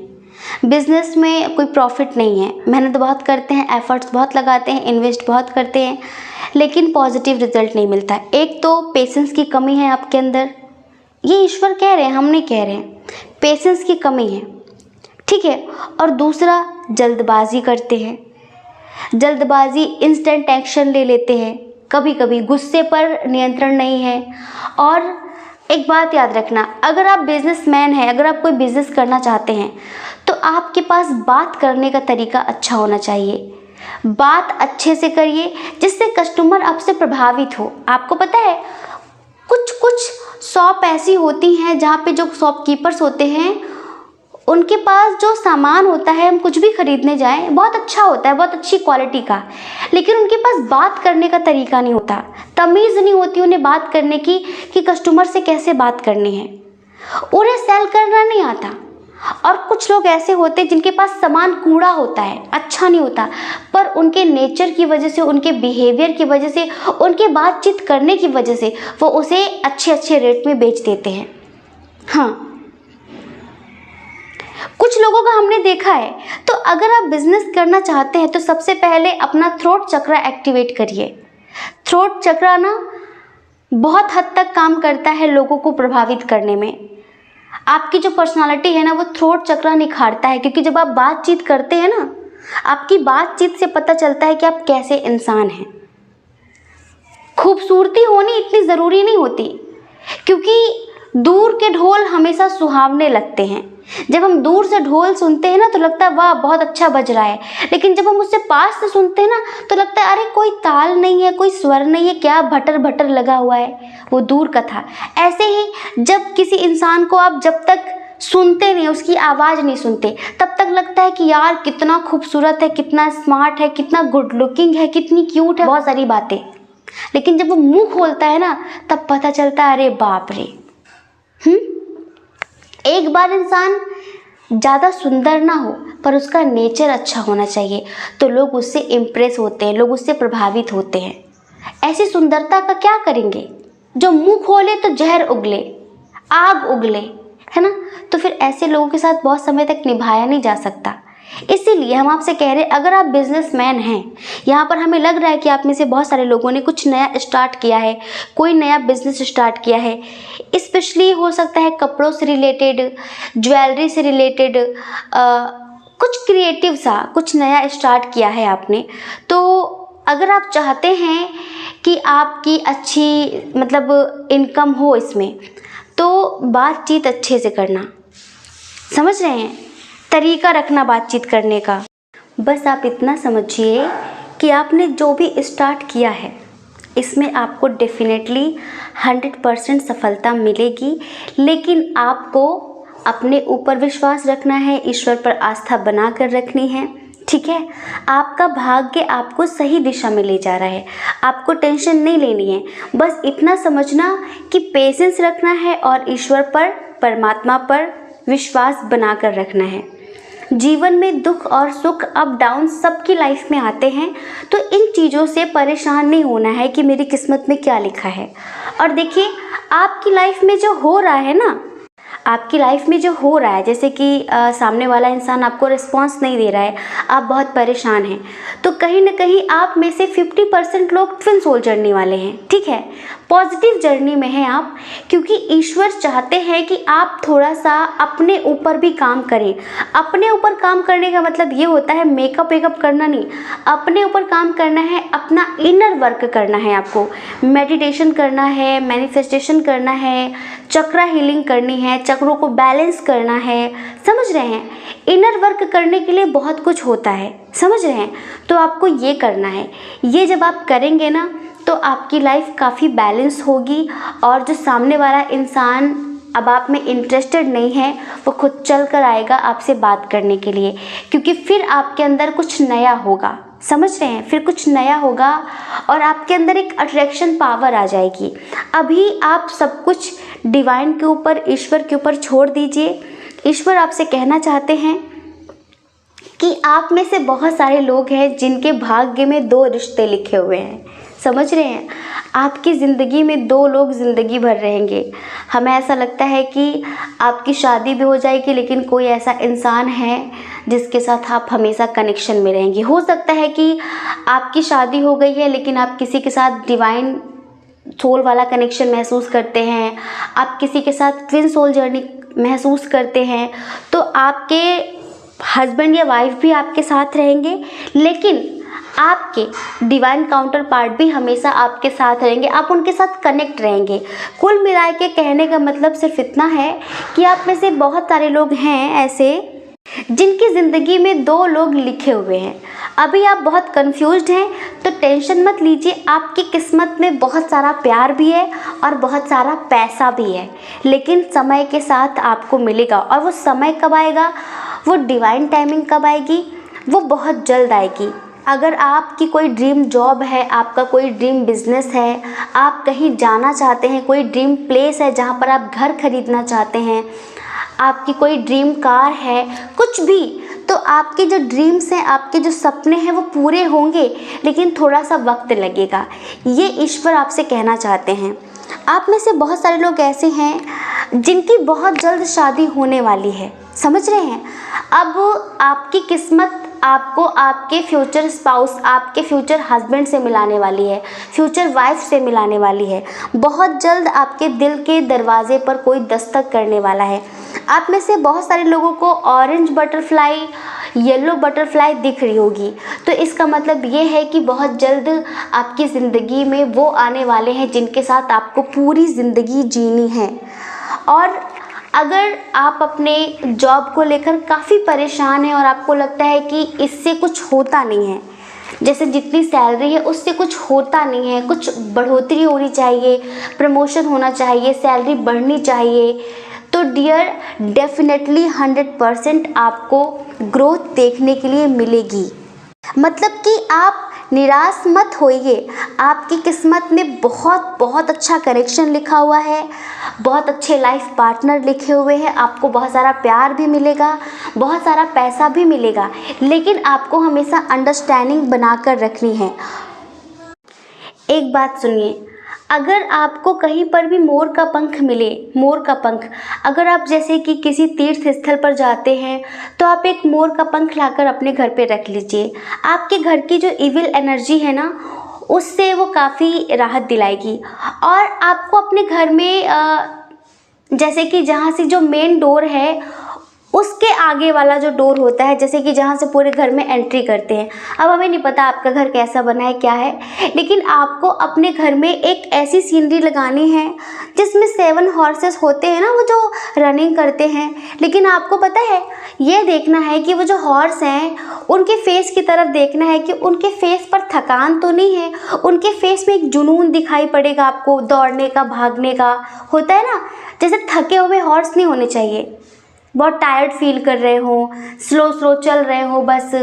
बिज़नेस में कोई प्रॉफिट नहीं है, मेहनत बहुत करते हैं, एफर्ट्स बहुत लगाते हैं, इन्वेस्ट बहुत करते हैं, लेकिन पॉजिटिव रिजल्ट नहीं मिलता है। एक तो पेशेंस की कमी है आपके अंदर, ये ईश्वर कह रहे हैं, हम नहीं कह रहे हैं, पेशेंस की कमी है, ठीक है। और दूसरा, जल्दबाजी करते हैं, जल्दबाजी, इंस्टेंट एक्शन ले लेते हैं, कभी कभी गुस्से पर नियंत्रण नहीं है। और एक बात याद रखना, अगर आप बिजनेसमैन हैं, अगर आप कोई बिजनेस करना चाहते हैं, तो आपके पास बात करने का तरीका अच्छा होना चाहिए। बात अच्छे से करिए जिससे कस्टमर आपसे प्रभावित हो। आपको पता है कुछ कुछ शॉप ऐसी होती हैं जहाँ पे जो शॉपकीपर्स होते हैं उनके पास जो सामान होता है, हम कुछ भी खरीदने जाएं, बहुत अच्छा होता है, बहुत अच्छी क्वालिटी का, लेकिन उनके पास बात करने का तरीका नहीं होता, तमीज़ नहीं होती उन्हें बात करने की कि कस्टमर से कैसे बात करनी है, उन्हें सेल करना नहीं आता। और कुछ लोग ऐसे होते हैं जिनके पास सामान कूड़ा होता है, अच्छा नहीं होता, पर उनके नेचर की वजह से, उनके बिहेवियर की वजह से, उनके बातचीत करने की वजह से वो उसे अच्छे अच्छे रेट में बेच देते हैं। हाँ, कुछ लोगों का हमने देखा है। तो अगर आप बिजनेस करना चाहते हैं तो सबसे पहले अपना थ्रोट चक्रा एक्टिवेट करिए। थ्रोट चक्रा ना बहुत हद तक काम करता है लोगों को प्रभावित करने में। आपकी जो पर्सनालिटी है ना वो थ्रोट चक्रा निखारता है, क्योंकि जब आप बातचीत करते हैं ना, आपकी बातचीत से पता चलता है कि आप कैसे इंसान हैं। खूबसूरती होनी इतनी ज़रूरी नहीं होती, क्योंकि दूर के ढोल हमेशा सुहावने लगते हैं। जब हम दूर से ढोल सुनते हैं ना तो लगता है वाह बहुत अच्छा बज रहा है, लेकिन जब हम उससे पास से सुनते हैं ना तो लगता है अरे कोई ताल नहीं है, कोई स्वर नहीं है, क्या भटर भटर लगा हुआ है, वो दूर का था। ऐसे ही जब किसी इंसान को आप जब तक सुनते नहीं, उसकी आवाज़ नहीं सुनते, तब तक लगता है कि यार कितना खूबसूरत है, कितना स्मार्ट है, कितना गुड लुकिंग है, कितनी क्यूट है, बहुत सारी बातें। लेकिन जब वो मुंह खोलता है ना तब पता चलता है अरे बाप रे। एक बार इंसान ज़्यादा सुंदर ना हो पर उसका नेचर अच्छा होना चाहिए तो लोग उससे इम्प्रेस होते हैं, लोग उससे प्रभावित होते हैं। ऐसी सुंदरता का क्या करेंगे? जो मुंह खोले तो जहर उगले, आग उगले, है ना? तो फिर ऐसे लोगों के साथ बहुत समय तक निभाया नहीं जा सकता। इसीलिए हम आपसे कह रहे हैं, अगर आप बिजनेसमैन हैं, यहाँ पर हमें लग रहा है कि आप में से बहुत सारे लोगों ने कुछ नया स्टार्ट किया है, कोई नया बिजनेस स्टार्ट किया है, स्पेशली हो सकता है कपड़ों से रिलेटेड, ज्वेलरी से रिलेटेड, कुछ क्रिएटिव सा कुछ नया स्टार्ट किया है आपने। तो अगर आप चाहते हैं कि आपकी अच्छी मतलब इनकम हो इसमें, तो बातचीत अच्छे से करना, समझ रहे हैं? तरीका रखना बातचीत करने का। बस आप इतना समझिए कि आपने जो भी स्टार्ट किया है इसमें आपको डेफिनेटली 100% सफलता मिलेगी, लेकिन आपको अपने ऊपर विश्वास रखना है, ईश्वर पर आस्था बना कर रखनी है, ठीक है? आपका भाग्य आपको सही दिशा में ले जा रहा है, आपको टेंशन नहीं लेनी है। बस इतना समझना कि पेशेंस रखना है और ईश्वर पर, परमात्मा पर विश्वास बना कर रखना है। जीवन में दुख और सुख, अप डाउन सबकी लाइफ में आते हैं, तो इन चीज़ों से परेशान नहीं होना है कि मेरी किस्मत में क्या लिखा है। और देखिए आपकी लाइफ में जो हो रहा है ना, आपकी लाइफ में जो हो रहा है, जैसे कि सामने वाला इंसान आपको रिस्पांस नहीं दे रहा है, आप बहुत परेशान हैं, तो कहीं ना कहीं आप में से 50% लोग ट्विन सोल जर्नी वाले हैं, ठीक है? पॉजिटिव जर्नी में हैं आप, क्योंकि ईश्वर चाहते हैं कि आप थोड़ा सा अपने ऊपर भी काम करें। अपने ऊपर काम करने का मतलब ये होता है मेकअप वेकअप करना नहीं, अपने ऊपर काम करना है, अपना इनर वर्क करना है, आपको मेडिटेशन करना है, मैनिफेस्टेशन करना है, चक्रा हीलिंग करनी है, चक्रों को बैलेंस करना है, समझ रहे हैं? इनर वर्क करने के लिए बहुत कुछ होता है, समझ रहे हैं? तो आपको ये करना है। ये जब आप करेंगे ना तो आपकी लाइफ काफ़ी बैलेंस होगी, और जो सामने वाला इंसान अब आप में इंटरेस्टेड नहीं है वो खुद चल कर आएगा आपसे बात करने के लिए, क्योंकि फिर आपके अंदर कुछ नया होगा, समझ रहे हैं? फिर कुछ नया होगा और आपके अंदर एक अट्रैक्शन पावर आ जाएगी। अभी आप सब कुछ डिवाइन के ऊपर, ईश्वर के ऊपर छोड़ दीजिए। ईश्वर आपसे कहना चाहते हैं कि आप में से बहुत सारे लोग हैं जिनके भाग्य में 2 रिश्ते लिखे हुए हैं, समझ रहे हैं? आपकी ज़िंदगी में 2 लोग ज़िंदगी भर रहेंगे। हमें ऐसा लगता है कि आपकी शादी भी हो जाएगी, लेकिन कोई ऐसा इंसान है जिसके साथ आप हमेशा कनेक्शन में रहेंगी। हो सकता है कि आपकी शादी हो गई है लेकिन आप किसी के साथ डिवाइन सोल वाला कनेक्शन महसूस करते हैं, आप किसी के साथ ट्विन सोल जर्नी महसूस करते हैं, तो आपके हस्बैंड या वाइफ भी आपके साथ रहेंगे, लेकिन आपके डिवाइन काउंटर पार्ट भी हमेशा आपके साथ रहेंगे, आप उनके साथ कनेक्ट रहेंगे। कुल मिला के कहने का मतलब सिर्फ इतना है कि आप में से बहुत सारे लोग हैं ऐसे जिनकी ज़िंदगी में 2 लोग लिखे हुए हैं। अभी आप बहुत कंफ्यूज्ड हैं तो टेंशन मत लीजिए, आपकी किस्मत में बहुत सारा प्यार भी है और बहुत सारा पैसा भी है, लेकिन समय के साथ आपको मिलेगा। और वो समय कब आएगा, वो डिवाइन टाइमिंग कब आएगी, वो बहुत जल्द आएगी। अगर आपकी कोई ड्रीम जॉब है, आपका कोई ड्रीम बिजनेस है, आप कहीं जाना चाहते हैं, कोई ड्रीम प्लेस है जहाँ पर आप घर खरीदना चाहते हैं, आपकी कोई ड्रीम कार है, कुछ भी, तो आपके जो ड्रीम्स हैं, आपके जो सपने हैं वो पूरे होंगे, लेकिन थोड़ा सा वक्त लगेगा। ये ईश्वर आपसे कहना चाहते हैं। आप में से बहुत सारे लोग ऐसे हैं जिनकी बहुत जल्द शादी होने वाली है, समझ रहे हैं। अब आपकी किस्मत आपको आपके फ्यूचर स्पाउस, आपके फ्यूचर हस्बैंड से मिलाने वाली है, फ्यूचर वाइफ से मिलाने वाली है। बहुत जल्द आपके दिल के दरवाजे पर कोई दस्तक करने वाला है। आप में से बहुत सारे लोगों को ऑरेंज बटरफ्लाई, येलो बटरफ्लाई दिख रही होगी, तो इसका मतलब ये है कि बहुत जल्द आपकी ज़िंदगी में वो आने वाले हैं जिनके साथ आपको पूरी ज़िंदगी जीनी है। और अगर आप अपने जॉब को लेकर काफ़ी परेशान हैं और आपको लगता है कि इससे कुछ होता नहीं है, जैसे जितनी सैलरी है उससे कुछ होता नहीं है, कुछ बढ़ोतरी होनी चाहिए, प्रमोशन होना चाहिए, सैलरी बढ़नी चाहिए, तो डियर डेफिनेटली 100% आपको ग्रोथ देखने के लिए मिलेगी। मतलब कि आप निराश मत होइए, आपकी किस्मत में बहुत बहुत अच्छा कनेक्शन लिखा हुआ है, बहुत अच्छे लाइफ पार्टनर लिखे हुए हैं, आपको बहुत सारा प्यार भी मिलेगा, बहुत सारा पैसा भी मिलेगा, लेकिन आपको हमेशा अंडरस्टैंडिंग बनाकर रखनी है। एक बात सुनिए, अगर आपको कहीं पर भी मोर का पंख मिले, मोर का पंख, अगर आप जैसे कि किसी तीर्थ स्थल पर जाते हैं तो आप एक मोर का पंख लाकर अपने घर पे रख लीजिए। आपके घर की जो इविल एनर्जी है ना, उससे वो काफ़ी राहत दिलाएगी। और आपको अपने घर में जैसे कि जहाँ से जो मेन डोर है उसके आगे वाला जो डोर होता है, जैसे कि जहाँ से पूरे घर में एंट्री करते हैं, अब हमें नहीं पता आपका घर कैसा बना है, क्या है, लेकिन आपको अपने घर में एक ऐसी सीनरी लगानी है जिसमें 7 हॉर्सेस होते हैं ना, वो जो रनिंग करते हैं। लेकिन आपको पता है, ये देखना है कि वो जो हॉर्स हैं उनके फेस की तरफ देखना है कि उनके फेस पर थकान तो नहीं है, उनके फेस में एक जुनून दिखाई पड़ेगा आपको, दौड़ने का, भागने का होता है ना, जैसे थके हुए हॉर्स नहीं होने चाहिए, बहुत टायर्ड फील कर रहे हो, स्लो स्लो चल रहे हो बस।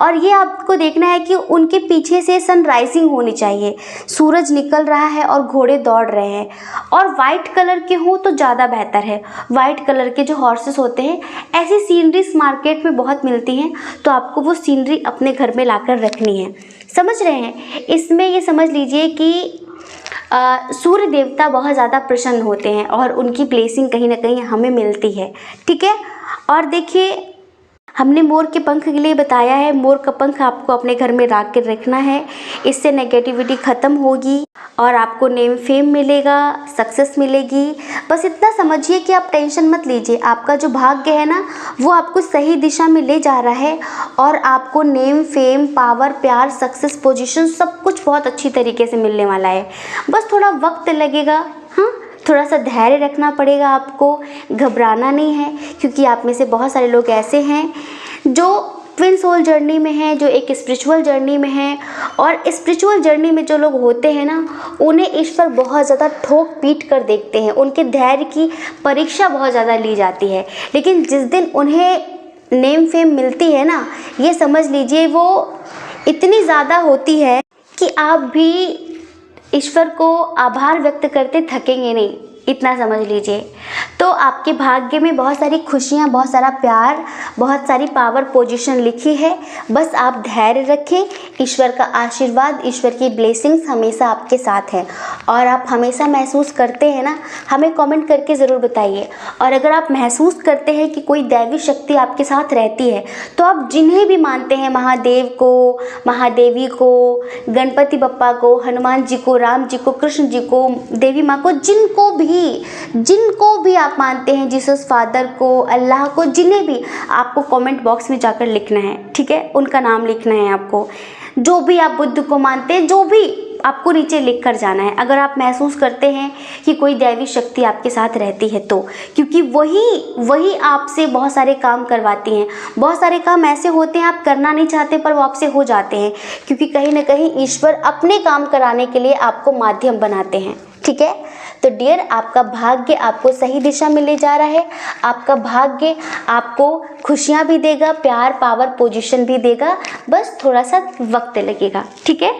और ये आपको देखना है कि उनके पीछे से सनराइजिंग होनी चाहिए, सूरज निकल रहा है और घोड़े दौड़ रहे हैं, और वाइट कलर के हों तो ज़्यादा बेहतर है। वाइट कलर के जो हॉर्सेस होते हैं, ऐसी सीनरीज मार्केट में बहुत मिलती हैं, तो आपको वो सीनरी अपने घर में लाकर रखनी है, समझ रहे हैं। इसमें ये समझ लीजिए कि सूर्य देवता बहुत ज़्यादा प्रसन्न होते हैं और उनकी ब्लेसिंग कहीं ना कहीं हमें मिलती है, ठीक है। और देखिए, हमने मोर के पंख के लिए बताया है, मोर का पंख आपको अपने घर में रख के रखना है, इससे नेगेटिविटी ख़त्म होगी और आपको नेम फेम मिलेगा, सक्सेस मिलेगी। बस इतना समझिए कि आप टेंशन मत लीजिए, आपका जो भाग्य है ना वो आपको सही दिशा में ले जा रहा है और आपको नेम फेम, पावर, प्यार, सक्सेस, पोजीशन सब कुछ बहुत अच्छी तरीके से मिलने वाला है। बस थोड़ा वक्त लगेगा, हाँ, थोड़ा सा धैर्य रखना पड़ेगा, आपको घबराना नहीं है, क्योंकि आप में से बहुत सारे लोग ऐसे हैं जो ट्विन सोल जर्नी में हैं, जो एक स्पिरिचुअल जर्नी में हैं। और स्पिरिचुअल जर्नी में जो लोग होते हैं ना, उन्हें ईश्वर बहुत ज़्यादा ठोक पीट कर देखते हैं, उनके धैर्य की परीक्षा बहुत ज़्यादा ली जाती है। लेकिन जिस दिन उन्हें नेम फेम मिलती है ना, ये समझ लीजिए वो इतनी ज़्यादा होती है कि आप भी ईश्वर को आभार व्यक्त करते थकेंगे नहीं, इतना समझ लीजिए। तो आपके भाग्य में बहुत सारी खुशियाँ, बहुत सारा प्यार, बहुत सारी पावर पोजीशन लिखी है। बस आप धैर्य रखें, ईश्वर का आशीर्वाद, ईश्वर की ब्लेसिंग्स हमेशा आपके साथ है। और आप हमेशा महसूस करते हैं ना, हमें कमेंट करके ज़रूर बताइए। और अगर आप महसूस करते हैं कि कोई दैवी शक्ति आपके साथ रहती है, तो आप जिन्हें भी मानते हैं, महादेव को, महादेवी को, गणपति बप्पा को, हनुमान जी को, राम जी को, कृष्ण जी को, देवी माँ को, जिनको भी आप मानते हैं, जीसस फादर को, अल्लाह को, जिन्हें भी, आपको कमेंट बॉक्स में जाकर लिखना है, ठीक है, उनका नाम लिखना है आपको। जो भी आप बुद्ध को मानते हैं, जो भी आपको नीचे लिख कर जाना है, अगर आप महसूस करते हैं कि कोई दैवी शक्ति आपके साथ रहती है तो, क्योंकि वही आपसे बहुत सारे काम करवाती हैं। बहुत सारे काम ऐसे होते हैं आप करना नहीं चाहते पर वो आपसे हो जाते हैं, क्योंकि कहीं ना कहीं ईश्वर अपने काम कराने के लिए आपको माध्यम बनाते हैं। ठीक है, तो डियर, आपका भाग्य आपको सही दिशा में ले जा रहा है। आपका भाग्य आपको खुशियाँ भी देगा, प्यार, पावर, पोजीशन भी देगा, बस थोड़ा सा वक्त लगेगा। ठीक है,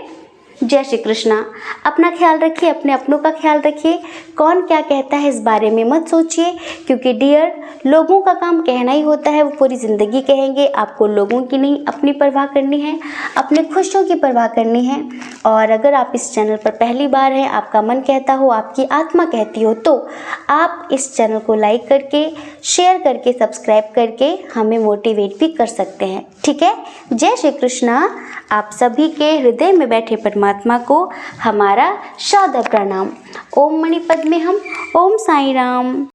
जय श्री कृष्णा। अपना ख्याल रखिए, अपने अपनों का ख्याल रखिए। कौन क्या कहता है इस बारे में मत सोचिए, क्योंकि डियर, लोगों का काम कहना ही होता है, वो पूरी ज़िंदगी कहेंगे। आपको लोगों की नहीं अपनी परवाह करनी है, अपने खुशियों की परवाह करनी है। और अगर आप इस चैनल पर पहली बार हैं, आपका मन कहता हो, आपकी आत्मा कहती हो, तो आप इस चैनल को लाइक करके, शेयर करके, सब्सक्राइब करके हमें मोटिवेट भी कर सकते हैं। ठीक है, जय श्री कृष्णा। आप सभी के हृदय में बैठे परमात्मा को हमारा सादर प्रणाम। ओम मणि पद्मे हम, ओम साई राम।